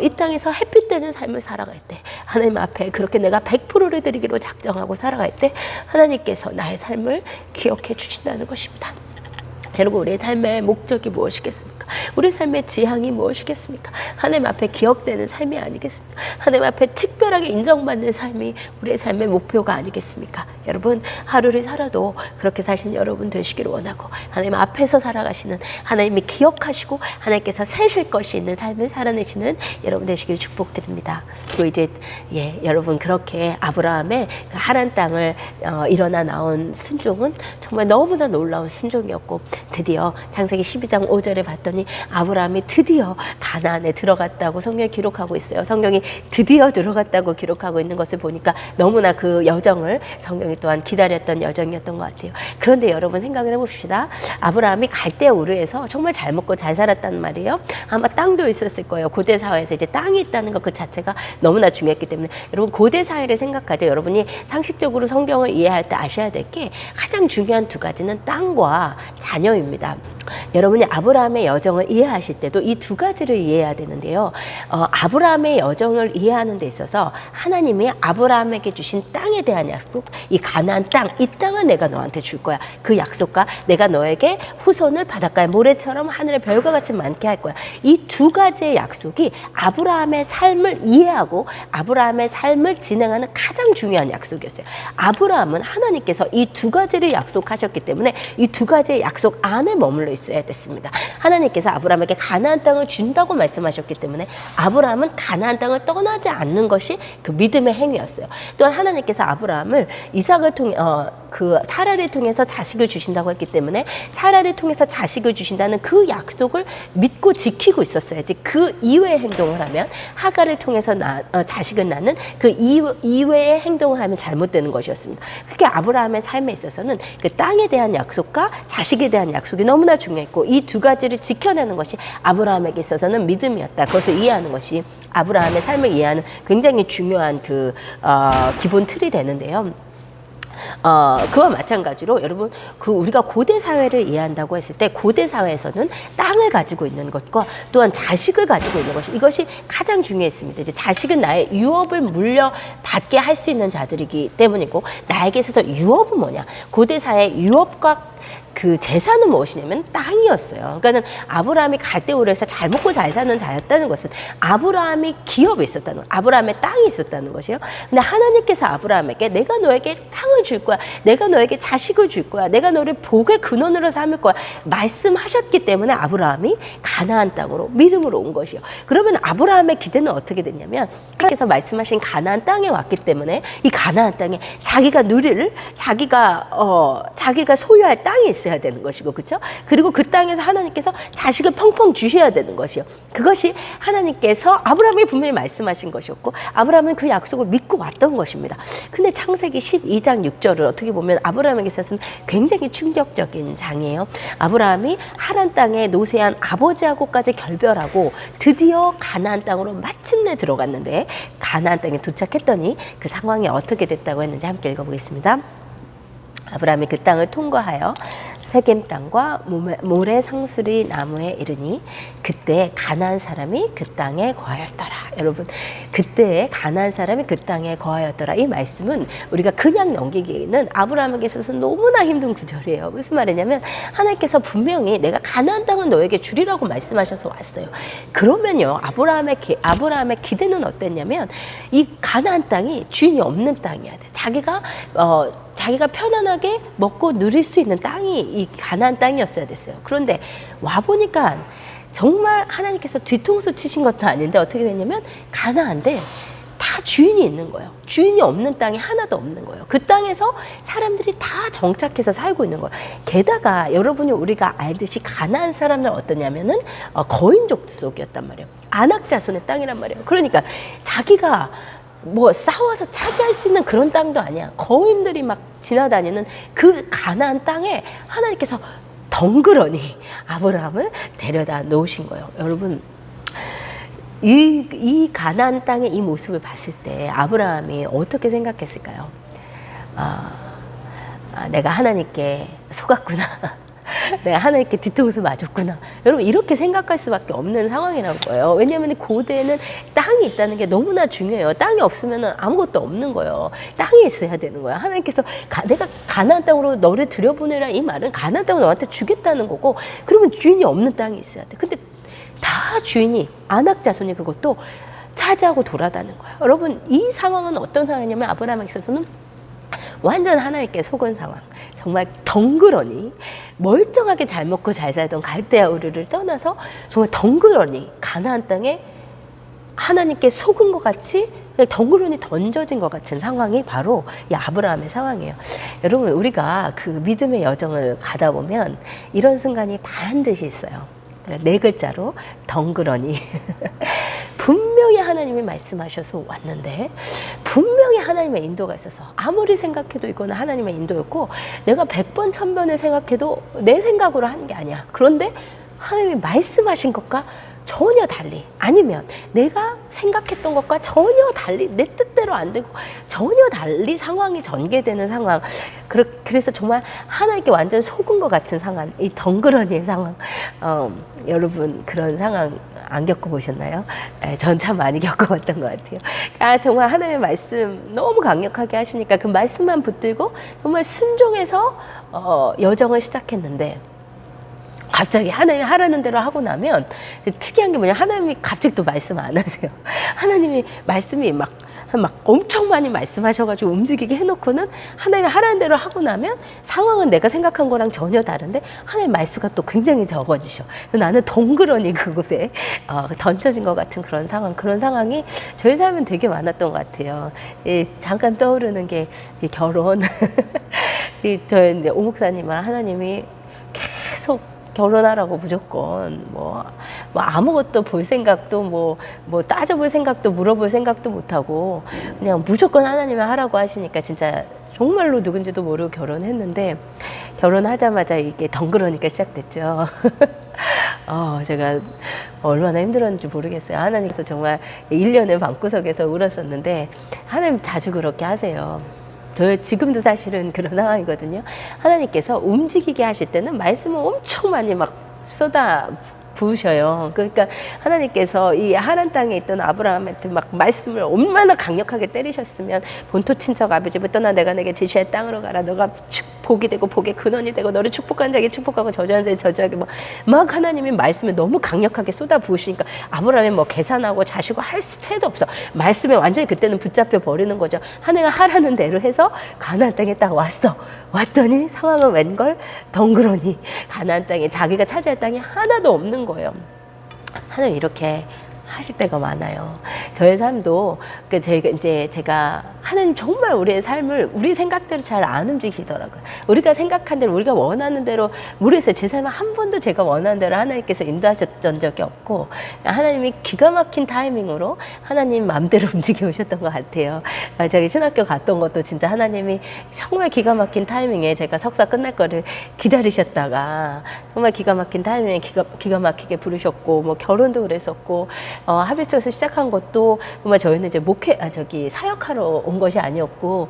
이 땅에서 햇빛 되는 삶을 살아갈 때, 하나님 앞에 그렇게 내가 100%를 드리기로 작정하고 살아갈 때 하나님께서 나의 삶을 기억해 주신다는 것입니다. 여러분, 우리의 삶의 목적이 무엇이겠습니까? 우리의 삶의 지향이 무엇이겠습니까? 하나님 앞에 기억되는 삶이 아니겠습니까? 하나님 앞에 특별하게 인정받는 삶이 우리의 삶의 목표가 아니겠습니까? 여러분, 하루를 살아도 그렇게 사신 여러분 되시기를 원하고, 하나님 앞에서 살아가시는, 하나님이 기억하시고 하나님께서 세실 것이 있는 삶을 살아내시는 여러분 되시길 축복드립니다. 그리고 이제 여러분, 그렇게 아브라함의 하란 땅을 일어나 나온 순종은 정말 너무나 놀라운 순종이었고, 드디어 창세기 12장 5절에 봤더니 아브라함이 드디어 가나안에 들어갔다고 성경이 기록하고 있어요. 성경이 드디어 들어갔다고 기록하고 있는 것을 보니까 너무나 그 여정을 성경이 또한 기다렸던 여정이었던 것 같아요. 그런데 여러분, 생각을 해봅시다. 아브라함이 갈대우르에서 정말 잘 먹고 잘 살았단 말이에요. 아마 땅도 있었을 거예요. 고대 사회에서 이제 땅이 있다는 것 그 자체가 너무나 중요했기 때문에, 여러분, 고대 사회를 생각할 때 여러분이 상식적으로 성경을 이해할 때 아셔야 될 게 가장 중요한 두 가지는 땅과 자녀입니다. 여러분이 아브라함의 여정을 이해하실 때도 이 두 가지를 이해해야 되는데요. 아브라함의 여정을 이해하는 데 있어서 하나님이 아브라함에게 주신 땅에 대한 약속, 이 가나안 땅, 이 땅은 내가 너한테 줄 거야. 그 약속과 내가 너에게 후손을 바닷가의 모래처럼 하늘의 별과 같이 많게 할 거야. 이 두 가지의 약속이 아브라함의 삶을 이해하고 아브라함의 삶을 진행하는 가장 중요한 약속이었어요. 아브라함은 하나님께서 이 두 가지를 약속하셨기 때문에 이 두 가지의 약속 안에 머물러 있어야 됐습니다. 하나님께서 아브라함에게 가나안 땅을 준다고 말씀하셨기 때문에 아브라함은 가나안 땅을 떠나지 않는 것이 그 믿음의 행위였어요. 또한 하나님께서 아브라함을 이삭을 통해 그 사라를 통해서 자식을 주신다고 했기 때문에 사라를 통해서 자식을 주신다는 그 약속을 믿고 지키고 있었어야지, 그 이외의 행동을 하면, 하갈을 통해서 자식을 낳는 그 이외의 행동을 하면 잘못되는 것이었습니다. 그렇게 아브라함의 삶에 있어서는 그 땅에 대한 약속과 자식에 대한 약속이 너무나 중요했고, 이 두 가지를 지켜내는 것이 아브라함에게 있어서는 믿음이었다. 그것을 이해하는 것이 아브라함의 삶을 이해하는 굉장히 중요한 기본 틀이 되는데요. 그와 마찬가지로 여러분, 우리가 고대 사회를 이해한다고 했을 때 고대 사회에서는 땅을 가지고 있는 것과 또한 자식을 가지고 있는 것이, 이것이 가장 중요했습니다. 이제 자식은 나의 유업을 물려받게 할 수 있는 자들이기 때문이고, 나에게 있어서 유업은 뭐냐? 고대 사회의 유업과 그 재산은 무엇이냐면 땅이었어요. 그러니까는 아브라함이 갈대우르에서 잘 먹고 잘 사는 자였다는 것은 아브라함이 기업이 있었다는 것, 아브라함의 땅이 있었다는 것이에요. 근데 하나님께서 아브라함에게 내가 너에게 땅을 줄 거야, 내가 너에게 자식을 줄 거야, 내가 너를 복의 근원으로 삼을 거야 말씀하셨기 때문에 아브라함이 가나안 땅으로 믿음으로 온 것이요. 그러면 아브라함의 기대는 어떻게 됐냐면, 하나님께서 말씀하신 가나안 땅에 왔기 때문에 이 가나안 땅에 자기가 누릴, 자기가 소유할 땅이 있어야 되는 것이고, 그렇죠? 그리고 그 땅에서 하나님께서 자식을 펑펑 주셔야 되는 것이요. 그것이 하나님께서 아브라함에게 분명히 말씀하신 것이었고, 아브라함은 그 약속을 믿고 왔던 것입니다. 근데 창세기 12장 6절을 어떻게 보면 아브라함에게 있어서는 굉장히 충격적인 장이에요. 아브라함이 하란 땅에 노세한 아버지하고까지 결별하고 드디어 가나안 땅으로 마침내 들어갔는데, 가나안 땅에 도착했더니 그 상황이 어떻게 됐다고 했는지 함께 읽어보겠습니다. 아브라함이 그 땅을 통과하여 세겜 땅과 모래 상수리 나무에 이르니 그때 가나안 사람이 그 땅에 거하였더라. 여러분, 그때 가나안 사람이 그 땅에 거하였더라. 이 말씀은 우리가 그냥 넘기기에는 아브라함에게 있어서 너무나 힘든 구절이에요. 무슨 말이냐면, 하나님께서 분명히 내가 가나안 땅은 너에게 주리라고 말씀하셔서 왔어요. 그러면요, 아브라함의 기대는 어땠냐면, 이 가나안 땅이 주인이 없는 땅이어야 돼. 자기가 편안하게 먹고 누릴 수 있는 땅이 이 가나안 땅이었어야 됐어요. 그런데 와보니까 정말 하나님께서 뒤통수 치신 것도 아닌데 어떻게 됐냐면, 가나안인데 다 주인이 있는 거예요. 주인이 없는 땅이 하나도 없는 거예요. 그 땅에서 사람들이 다 정착해서 살고 있는 거예요. 게다가 여러분이 우리가 알듯이 가나안 사람들 어떠냐면은 거인족 속이었단 말이에요. 아낙 자손의 땅이란 말이에요. 그러니까 자기가 싸워서 차지할 수 있는 그런 땅도 아니야. 거인들이 막 지나다니는 그 가나안 땅에 하나님께서 덩그러니 아브라함을 데려다 놓으신 거예요. 여러분, 이 가나안 땅의 이 모습을 봤을 때 아브라함이 어떻게 생각했을까요? 내가 하나님께 속았구나. 내가 하나님께 뒤통수 맞았구나. 여러분 이렇게 생각할 수밖에 없는 상황이라는 거예요. 왜냐하면 고대에는 땅이 있다는 게 너무나 중요해요. 땅이 없으면 아무것도 없는 거예요. 땅이 있어야 되는 거야. 하나님께서 내가 가나안 땅으로 너를 들여보내라 이 말은 가나안 땅을 너한테 주겠다는 거고, 그러면 주인이 없는 땅이 있어야 돼. 근데 다 주인이 아낙 자손이 그것도 차지하고 돌아다니는 거예요. 여러분 이 상황은 어떤 상황이냐면 아브라함에 있어서는 완전 하나님께 속은 상황. 정말 덩그러니 멀쩡하게 잘 먹고 잘 살던 갈대아 우르를 떠나서 정말 덩그러니 가나안 땅에 하나님께 속은 것 같이 덩그러니 던져진 것 같은 상황이 바로 이 아브라함의 상황이에요. 여러분 우리가 그 믿음의 여정을 가다 보면 이런 순간이 반드시 있어요. 네 글자로 덩그러니. 분명히 하나님이 말씀하셔서 왔는데 분명히 하나님의 인도가 있어서 아무리 생각해도 이거는 하나님의 인도였고 내가 100번 1000번을 생각해도 내 생각으로 하는 게 아니야. 그런데 하나님이 말씀하신 것과 전혀 달리, 아니면 내가 생각했던 것과 전혀 달리, 내 뜻대로 안 되고 전혀 달리 상황이 전개되는 상황. 그래서 정말 하나님께 완전 속은 것 같은 상황, 이 덩그러니의 상황. 여러분 그런 상황 안 겪어보셨나요? 전 참 많이 겪어봤던 것 같아요. 정말 하나님의 말씀 너무 강력하게 하시니까 그 말씀만 붙들고 정말 순종해서 여정을 시작했는데, 갑자기 하나님이 하라는 대로 하고 나면 특이한 게 뭐냐, 하나님이 갑자기 또 말씀 안 하세요. 하나님이 말씀이 막 엄청 많이 말씀하셔가지고 움직이게 해놓고는 하나님이 하라는 대로 하고 나면 상황은 내가 생각한 거랑 전혀 다른데 하나님의 말수가 또 굉장히 적어지셔. 나는 덩그러니 그곳에 던져진 것 같은 그런 상황이 저희 삶은 되게 많았던 것 같아요. 잠깐 떠오르는 게 결혼. 저희 이제 오 목사님과 하나님이 계속 결혼하라고 무조건 뭐 아무것도 볼 생각도 뭐 따져볼 생각도 물어볼 생각도 못하고 그냥 무조건 하나님이 하라고 하시니까 진짜 정말로 누군지도 모르고 결혼했는데, 결혼하자마자 이게 덩그러니까 시작됐죠. 제가 얼마나 힘들었는지 모르겠어요. 하나님께서 정말 1년을 방구석에서 울었었는데 하나님 자주 그렇게 하세요. 저 지금도 사실은 그런 상황이거든요. 하나님께서 움직이게 하실 때는 말씀을 엄청 많이 막 쏟아 부으셔요. 그러니까 하나님께서 이 하란 땅에 있던 아브라함한테 막 말씀을 얼마나 강력하게 때리셨으면, 본토 친척 아버지부터 떠나 내가 내게 제시할 땅으로 가라. 너가 복이 되고 복의 근원이 되고 너를 축복한 자에게 축복하고 저주한 자에게 저주하게 막 하나님이 말씀을 너무 강력하게 쏟아 부으시니까 아브라함이 뭐 계산하고 자시고 할 새도 없어. 말씀에 완전히 그때는 붙잡혀 버리는 거죠. 하나님가 하라는 대로 해서 가나안 땅에 딱 왔더니 상황은 웬걸 덩그러니 가나안 땅에 자기가 차지할 땅이 하나도 없는 거예요. 하나님 이렇게 하실 때가 많아요. 저의 삶도 제가 하나님 정말 우리의 삶을 우리 생각대로 잘 안 움직이더라고요. 우리가 생각한 대로, 우리가 원하는 대로 모르겠어요. 제 삶은 한 번도 제가 원하는 대로 하나님께서 인도하셨던 적이 없고, 하나님이 기가 막힌 타이밍으로 하나님 마음대로 움직여 오셨던 것 같아요. 제가 신학교 갔던 것도 진짜 하나님이 정말 기가 막힌 타이밍에 제가 석사 끝날 거를 기다리셨다가 정말 기가 막힌 타이밍에 기가 막히게 부르셨고, 뭐 결혼도 그랬었고, 하비스에서 시작한 것도 정말 저희는 이제 사역하러 온 것이 아니었고,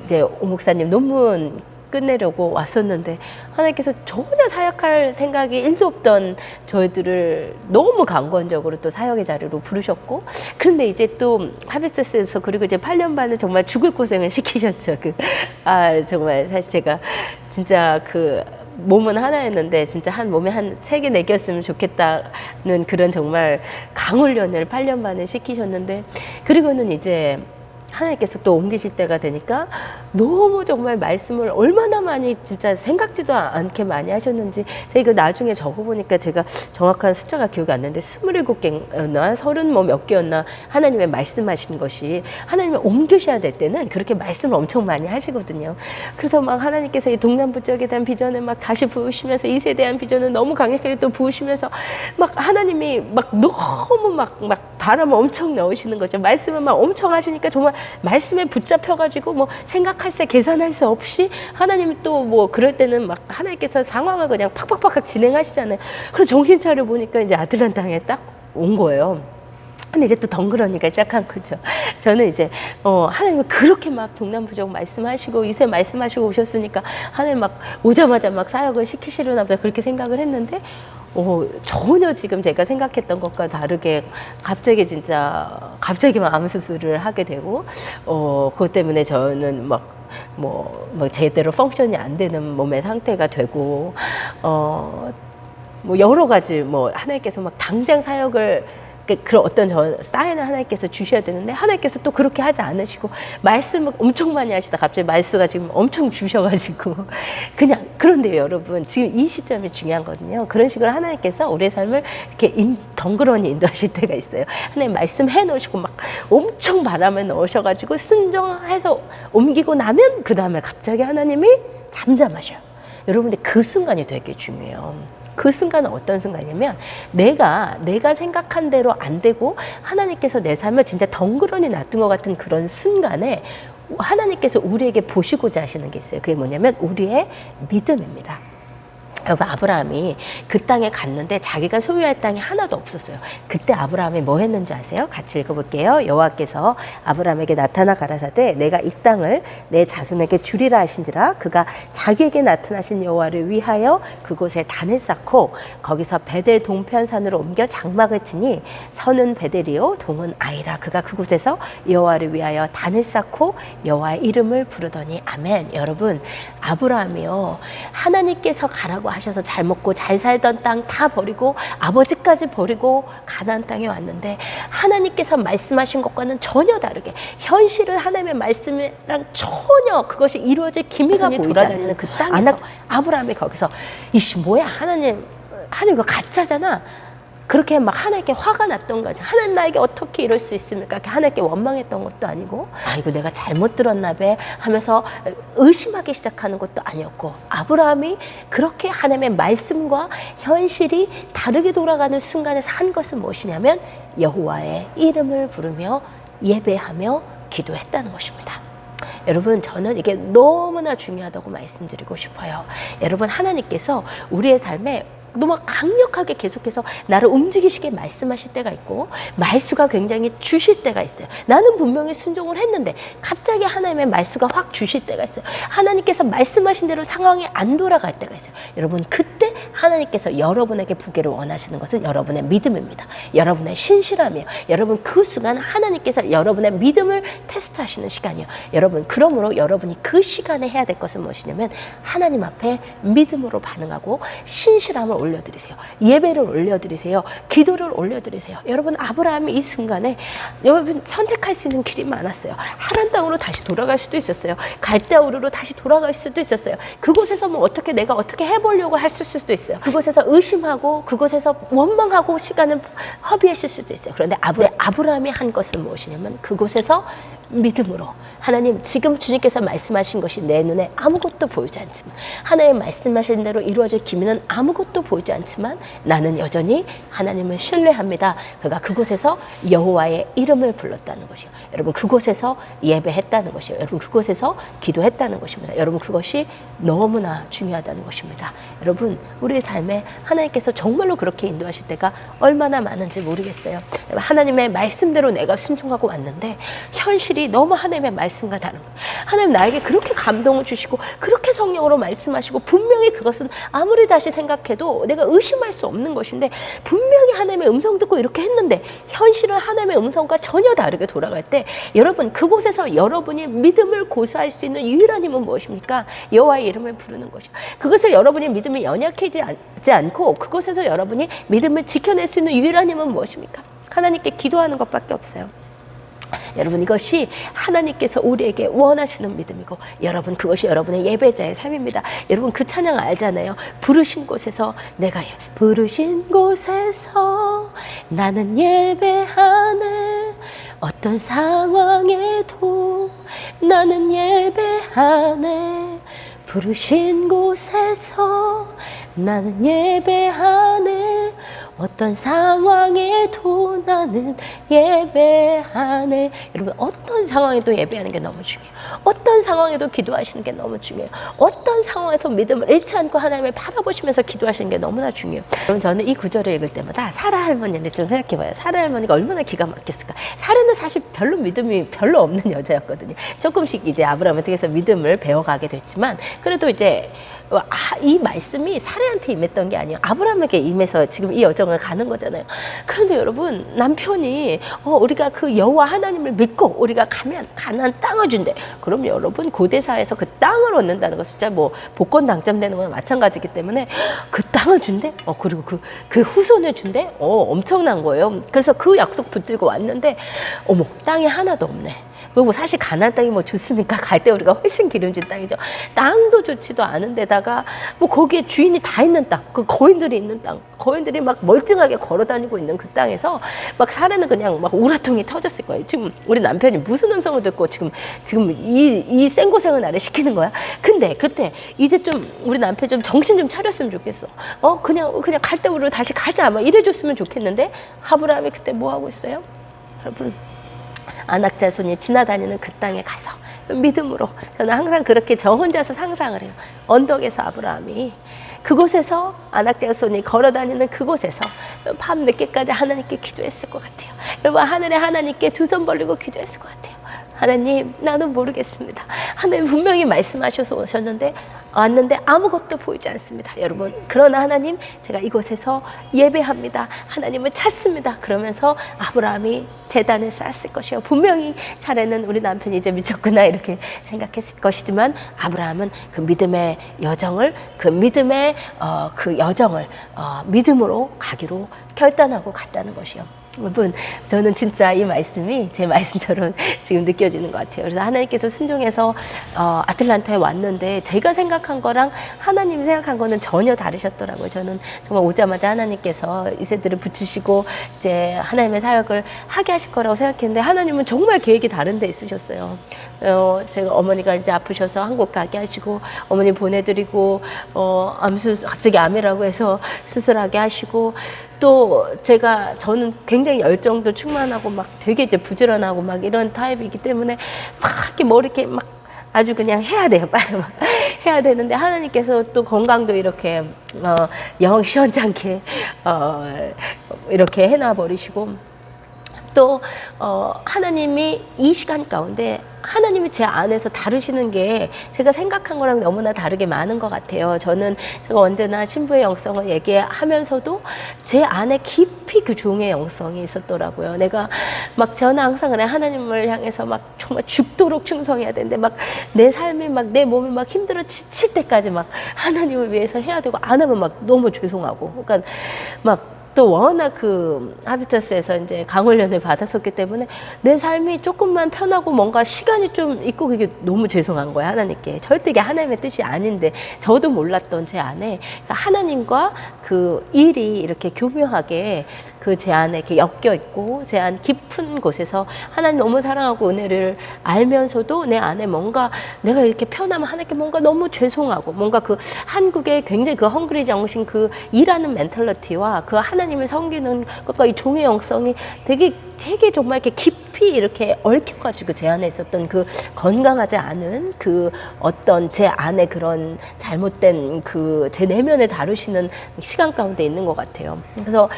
이제 오 목사님 논문 끝내려고 왔었는데 하나님께서 전혀 사역할 생각이 1도 없던 저희들을 너무 강권적으로 또 사역의 자리로 부르셨고, 그런데 이제 또 하비스에서 그리고 이제 8년 반을 정말 죽을 고생을 시키셨죠. 정말 사실 제가 진짜 몸은 하나였는데 진짜 몸에 한 3개, 4개였으면 좋겠다는 그런 정말 강훈련을 8년 만에 시키셨는데, 그리고는 이제 하나님께서 또 옮기실 때가 되니까 너무 정말 말씀을 얼마나 많이 진짜 생각지도 않게 많이 하셨는지, 제가 나중에 적어보니까 제가 정확한 숫자가 기억이 안 나는데 27개였나 30 몇 개였나 하나님의 말씀하신 것이, 하나님이 옮기셔야 될 때는 그렇게 말씀을 엄청 많이 하시거든요. 그래서 막 하나님께서 이 동남부 쪽에 대한 비전을 막 다시 부으시면서, 이세에 대한 비전을 너무 강력하게 또 부으시면서 막 하나님이 막 너무 막 바람을 엄청 넣으시는 거죠. 말씀을 막 엄청 하시니까 정말 말씀에 붙잡혀가지고 뭐 생각할 새 계산할 새 없이 하나님이 또 뭐 그럴 때는 막 하나님께서 상황을 그냥 팍팍팍 진행하시잖아요. 그래서 정신 차려 보니까 이제 아틀란타에 딱 온 거예요. 근데 이제 또 덩그러니까 시작한 거죠. 저는 이제 하나님은 그렇게 막 동남부족 말씀하시고 이세 말씀하시고 오셨으니까 하나님 막 오자마자 막 사역을 시키시려나 보다 그렇게 생각을 했는데 전혀 지금 제가 생각했던 것과 다르게 갑자기 막 암 수술을 하게 되고 그것 때문에 저는 뭐 제대로 펑션이 안 되는 몸의 상태가 되고 뭐 여러 가지 하나님께서 막 당장 사역을 그런 어떤 사인을 하나님께서 주셔야 되는데 하나님께서 또 그렇게 하지 않으시고 말씀을 엄청 많이 하시다 갑자기 말수가 지금 엄청 주셔가지고 그냥 그런데요 여러분 지금 이 시점이 중요한 거거든요. 그런 식으로 하나님께서 우리의 삶을 이렇게 덩그러니 인도하실 때가 있어요. 하나님 말씀해 놓으시고 막 엄청 바람을 넣으셔가지고 순종해서 옮기고 나면 그 다음에 갑자기 하나님이 잠잠하셔요. 여러분들 그 순간이 되게 중요해요. 그 순간은 어떤 순간이냐면 내가 생각한 대로 안 되고 하나님께서 내 삶을 진짜 덩그러니 놔둔 것 같은 그런 순간에 하나님께서 우리에게 보시고자 하시는 게 있어요. 그게 뭐냐면 우리의 믿음입니다. 여러분 아브라함이 그 땅에 갔는데 자기가 소유할 땅이 하나도 없었어요. 그때 아브라함이 뭐 했는지 아세요? 같이 읽어볼게요. 여호와께서 아브라함에게 나타나 가라사대 내가 이 땅을 내 자손에게 주리라 하신지라 그가 자기에게 나타나신 여호와를 위하여 그곳에 단을 쌓고 거기서 베델 동편산으로 옮겨 장막을 치니 서는 베델이요 동은 아이라 그가 그곳에서 여호와를 위하여 단을 쌓고 여호와의 이름을 부르더니 아멘. 여러분 아브라함이요 하나님께서 가라고 하셔서 잘 먹고 잘 살던 땅 다 버리고 아버지까지 버리고 가나안 땅에 왔는데 하나님께서 말씀하신 것과는 전혀 다르게 현실은 하나님의 말씀이랑 전혀 그것이 이루어질 기미가 돌아다니는 그 땅에서 아브라함이 거기서 이씨 뭐야 하나님 이거 가짜잖아. 그렇게 막 하나님께 화가 났던 거죠. 하나님 나에게 어떻게 이럴 수 있습니까? 하나님께 원망했던 것도 아니고 이거 내가 잘못 들었나 봐 하면서 의심하기 시작하는 것도 아니었고 아브라함이 그렇게 하나님의 말씀과 현실이 다르게 돌아가는 순간에서 한 것은 무엇이냐면 여호와의 이름을 부르며 예배하며 기도했다는 것입니다. 여러분 저는 이게 너무나 중요하다고 말씀드리고 싶어요. 여러분 하나님께서 우리의 삶에 너무 강력하게 계속해서 나를 움직이시게 말씀하실 때가 있고 말수가 굉장히 주실 때가 있어요. 나는 분명히 순종을 했는데 갑자기 하나님의 말수가 확 주실 때가 있어요. 하나님께서 말씀하신 대로 상황이 안 돌아갈 때가 있어요. 여러분 그때 하나님께서 여러분에게 보기를 원하시는 것은 여러분의 믿음입니다. 여러분의 신실함이에요. 여러분 그 순간 하나님께서 여러분의 믿음을 테스트하시는 시간이에요. 여러분 그러므로 여러분이 그 시간에 해야 될 것은 무엇이냐면 하나님 앞에 믿음으로 반응하고 신실함을 올려드리세요. 예배를 올려드리세요. 기도를 올려드리세요. 여러분 아브라함이 이 순간에 여러분 선택할 수 있는 길이 많았어요. 하란 땅으로 다시 돌아갈 수도 있었어요. 갈대아우르로 다시 돌아갈 수도 있었어요. 그곳에서 내가 어떻게 해보려고 했을 수도 있어요. 그곳에서 의심하고 그곳에서 원망하고 시간을 허비했을 수도 있어요. 그런데 아브라함이 한 것은 무엇이냐면 그곳에서 믿음으로 하나님 지금 주님께서 말씀하신 것이 내 눈에 아무것도 보이지 않지만 하나님 말씀하신 대로 이루어질 기미는 아무것도 보이지 않지만 나는 여전히 하나님을 신뢰합니다. 그가 그곳에서 여호와의 이름을 불렀다는 것이요. 여러분 그곳에서 예배했다는 것이요. 여러분 그곳에서 기도했다는 것입니다. 여러분 그것이 너무나 중요하다는 것입니다. 여러분 우리의 삶에 하나님께서 정말로 그렇게 인도하실 때가 얼마나 많은지 모르겠어요. 하나님의 말씀대로 내가 순종하고 왔는데 현실이 너무 하나님의 말씀과 다른 거예요. 하나님 나에게 그렇게 감동을 주시고 그렇게 성령으로 말씀하시고 분명히 그것은 아무리 다시 생각해도 내가 의심할 수 없는 것인데 분명히 하나님의 음성 듣고 이렇게 했는데 현실은 하나님의 음성과 전혀 다르게 돌아갈 때 여러분 그곳에서 여러분이 믿음을 고수할 수 있는 유일한 힘은 무엇입니까? 여호와의 이름을 부르는 것이요. 그것을 여러분이 믿음이 연약해지지 않고 그곳에서 여러분이 믿음을 지켜낼 수 있는 유일한 힘은 무엇입니까? 하나님께 기도하는 것밖에 없어요. 여러분 이것이 하나님께서 우리에게 원하시는 믿음이고 여러분 그것이 여러분의 예배자의 삶입니다. 여러분 그 찬양 알잖아요. 부르신 곳에서 부르신 곳에서 나는 예배하네 어떤 상황에도 나는 예배하네 부르신 곳에서 나는 예배하네 어떤 상황에도 나는 예배하네. 여러분, 어떤 상황에도 예배하는 게 너무 중요해요. 어떤 상황에도 기도하시는 게 너무 중요해요. 어떤 상황에서 믿음을 잃지 않고 하나님을 바라보시면서 기도하시는 게 너무나 중요해요. 여러분, 저는 이 구절을 읽을 때마다 사라 할머니를 좀 생각해봐요. 사라 할머니가 얼마나 기가 막혔을까. 사라는 사실 별로 믿음이 별로 없는 여자였거든요. 조금씩 이제 아브라함을 통해서 믿음을 배워가게 됐지만, 그래도 이제 이 말씀이 사라한테 임했던 게 아니에요. 아브라함에게 임해서 지금 이 여정을 가는 거잖아요. 그런데 여러분, 남편이 우리가 그 여호와 하나님을 믿고 우리가 가면 가나안 땅을 준대. 그럼 여러분, 고대사에서 그 땅을 얻는다는 거 진짜 뭐 복권 당첨되는 거나 마찬가지이기 때문에 그 땅을 준대. 그리고 그 후손을 준대. 엄청난 거예요. 그래서 그 약속 붙들고 왔는데, 어머, 땅이 하나도 없네. 그리고 사실 가나안 땅이 뭐 좋습니까? 갈 때 우리가 훨씬 기름진 땅이죠. 땅도 좋지도 않은 데다가 뭐 거기에 주인이 다 있는 땅, 그 거인들이 있는 땅, 거인들이 막 멀쩡하게 걸어다니고 있는 그 땅에서 막 사례는 그냥 막 우라통이 터졌을 거예요. 지금 우리 남편이 무슨 음성을 듣고 지금 이 생고생을 나를 시키는 거야? 근데 그때 이제 좀 우리 남편 좀 정신 좀 차렸으면 좋겠어. 그냥 갈 때 우리 다시 가자 막 이래줬으면 좋겠는데, 아브라함이 그때 뭐 하고 있어요? 여러분, 아낙 자손이 지나다니는 그 땅에 가서 믿음으로, 저는 항상 그렇게 저 혼자서 상상을 해요. 언덕에서 아브라함이 그곳에서, 아낙 자손이 걸어다니는 그곳에서 밤 늦게까지 하나님께 기도했을 것 같아요. 여러분, 하늘의 하나님께 두 손 벌리고 기도했을 것 같아요. 하나님, 나는 모르겠습니다. 하나님 분명히 말씀하셔서 오셨는데 왔는데 아무것도 보이지 않습니다. 여러분, 그러나 하나님, 제가 이곳에서 예배합니다. 하나님을 찾습니다. 그러면서 아브라함이 제단을 쌓았을 것이요. 분명히 사례는 우리 남편이 이제 미쳤구나 이렇게 생각했을 것이지만, 아브라함은 그 믿음의 여정을, 믿음으로 가기로 결단하고 갔다는 것이요. 여러분, 저는 진짜 이 말씀이 제 말씀처럼 지금 느껴지는 것 같아요. 그래서 하나님께서 순종해서 아틀란타에 왔는데, 제가 생각한 거랑 하나님 생각한 거는 전혀 다르셨더라고요. 저는 정말 오자마자 하나님께서 이세들을 붙이시고 이제 하나님의 사역을 하게 하실 거라고 생각했는데, 하나님은 정말 계획이 다른 데 있으셨어요. 제가 어머니가 이제 아프셔서 한국 가게 하시고, 어머니 보내드리고, 갑자기 암이라고 해서 수술하게 하시고, 또 저는 굉장히 열정도 충만하고 막 되게 이제 부지런하고 막 이런 타입이기 때문에 막 이렇게 이렇게 막 아주 그냥 해야 돼요. 빨리 막 해야 되는데, 하나님께서 또 건강도 이렇게 영 시원찮게 이렇게 해놔 버리시고, 또 하나님이 이 시간 가운데 하나님이 제 안에서 다루시는 게 제가 생각한 거랑 너무나 다르게 많은 것 같아요. 제가 언제나 신부의 영성을 얘기하면서도 제 안에 깊이 그 종의 영성이 있었더라고요. 저는 항상 그래, 하나님을 향해서 막 정말 죽도록 충성해야 되는데, 막 내 삶이 내 몸이 막 힘들어 지칠 때까지 막 하나님을 위해서 해야 되고, 안 하면 막 너무 죄송하고, 그러니까 또 워낙 하비터스에서 이제 강훈련을 받았었기 때문에 내 삶이 조금만 편하고 뭔가 시간이 좀 있고, 그게 너무 죄송한 거야, 하나님께. 절대 이게 하나님의 뜻이 아닌데, 저도 몰랐던 제 안에 하나님과 그 일이 이렇게 교묘하게 제 안에 이렇게 엮여 있고, 제 안 깊은 곳에서 하나님 너무 사랑하고 은혜를 알면서도 내 안에 뭔가 내가 이렇게 편하면 하나님께 뭔가 너무 죄송하고, 뭔가 한국의 굉장히 헝그리 정신, 일하는 멘탈리티와 하나님을 섬기는 것과 이 종의 영성이 되게 정말 이렇게 깊이 이렇게 얽혀가지고 제 안에 있었던 건강하지 않은 어떤 제 안에 그런 잘못된 제 내면에 다루시는 시간 가운데 있는 것 같아요. 그래서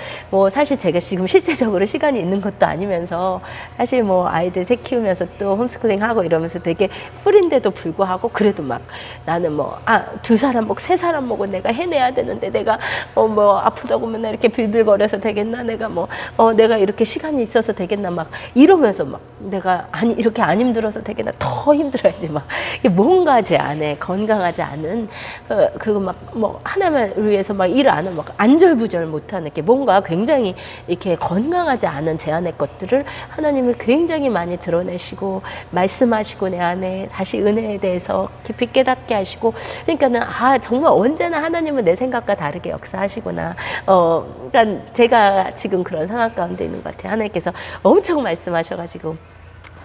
사실 제가 지금 실제적으로 시간이 있는 것도 아니면서, 사실 아이들 셋 키우면서 또 홈스쿨링 하고 이러면서 되게 풀인데도 불구하고, 그래도 나는 두 사람 세 사람 먹고 내가 해내야 되는데, 내가 아프다고 맨날 이렇게 빌빌거려서 되겠나? 내가 이렇게 시간이 있어서 되겠나? 이러면서 내가 이렇게 안 힘들어서 되겠나? 더 힘들어야지. 뭔가 제 안에 건강하지 않은, 그리고 하나님을 위해서 일을 안 하면 안절부절 못하는, 뭔가 굉장히 이렇게 건강하지 않은 제 안의 것들을 하나님을 굉장히 많이 드러내시고 말씀하시고, 내 안에 다시 은혜에 대해서 깊이 깨닫게 하시고, 그러니까는 정말 언제나 하나님은 내 생각과 다르게 역사하시구나. 그러니까 제가 지금 그런 상황 가운데 있는 것 같아요. 하나님께서 엄청 말씀하셔가지고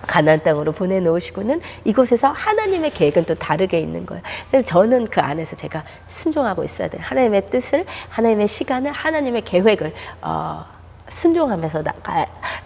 가나안 땅으로 보내놓으시고는, 이곳에서 하나님의 계획은 또 다르게 있는 거예요. 그래서 저는 그 안에서 제가 순종하고 있어야 돼요. 하나님의 뜻을, 하나님의 시간을, 하나님의 계획을 순종하면서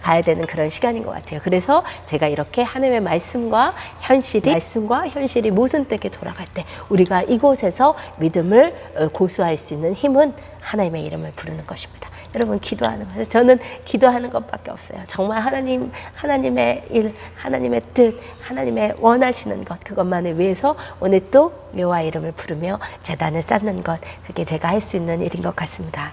가야 되는 그런 시간인 것 같아요. 그래서 제가 이렇게 하나님의 말씀과 현실이 모순되게 돌아갈 때 우리가 이곳에서 믿음을 고수할 수 있는 힘은 하나님의 이름을 부르는 것입니다. 여러분 기도하는 거예요. 저는 기도하는 것밖에 없어요. 정말 하나님의 일, 하나님의 뜻, 하나님의 원하시는 것 그것만을 위해서 오늘 또 여호와 이름을 부르며 제단을 쌓는 것 그게 제가 할 수 있는 일인 것 같습니다.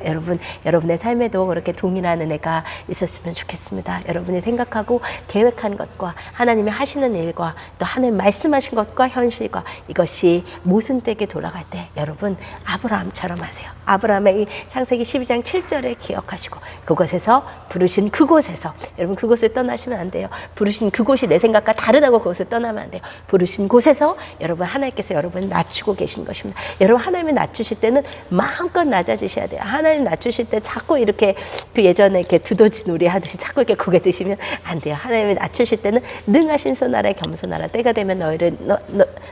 여러분의 삶에도 그렇게 동일한 은혜가 있었으면 좋겠습니다. 여러분이 생각하고 계획한 것과 하나님이 하시는 일과 또 하나님 말씀하신 것과 현실과 이것이 모순되게 돌아갈 때 여러분 아브라함처럼 하세요. 아브라함의 이 창세기 12장 7절을 기억하시고 그곳에서 부르신 그곳에서 여러분 그곳을 떠나시면 안 돼요. 부르신 그곳이 내 생각과 다르다고 그곳을 떠나면 안 돼요. 부르신 곳에서 여러분 하나님께서 여러분 낮추고 계신 것입니다. 여러분 하나님이 낮추실 때는 마음껏 낮아지셔야 돼요. 하나님 낮추실 때 자꾸 이렇게 그 예전에 이렇게 두더지 놀이 하듯이 자꾸 이렇게 고개 드시면 안 돼요. 하나님이 낮추실 때는 능하신 손 아래 겸손하라. 때가 되면 너희를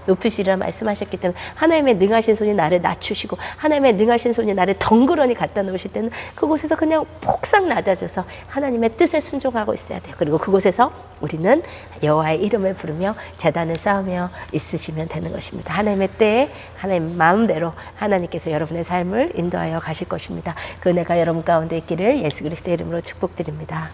높이시리라 말씀하셨기 때문에 하나님의 능하신 손이 나를 낮추시고 하나님의 능하신 손이 나를 덩그러니 갖다 놓으실 때는 그곳에서 그냥 폭삭 낮아져서 하나님의 뜻에 순종하고 있어야 돼요. 그리고 그곳에서 우리는 여호와의 이름을 부르며 제단을 쌓으며 있으시면 되는 것입니다. 하나님의 때에 하나님 마음대로 하나님께서 여러분의 삶을 인도하여 가실 것입니다. 그 은혜가 여러분 가운데 있기를 예수 그리스도의 이름으로 축복드립니다.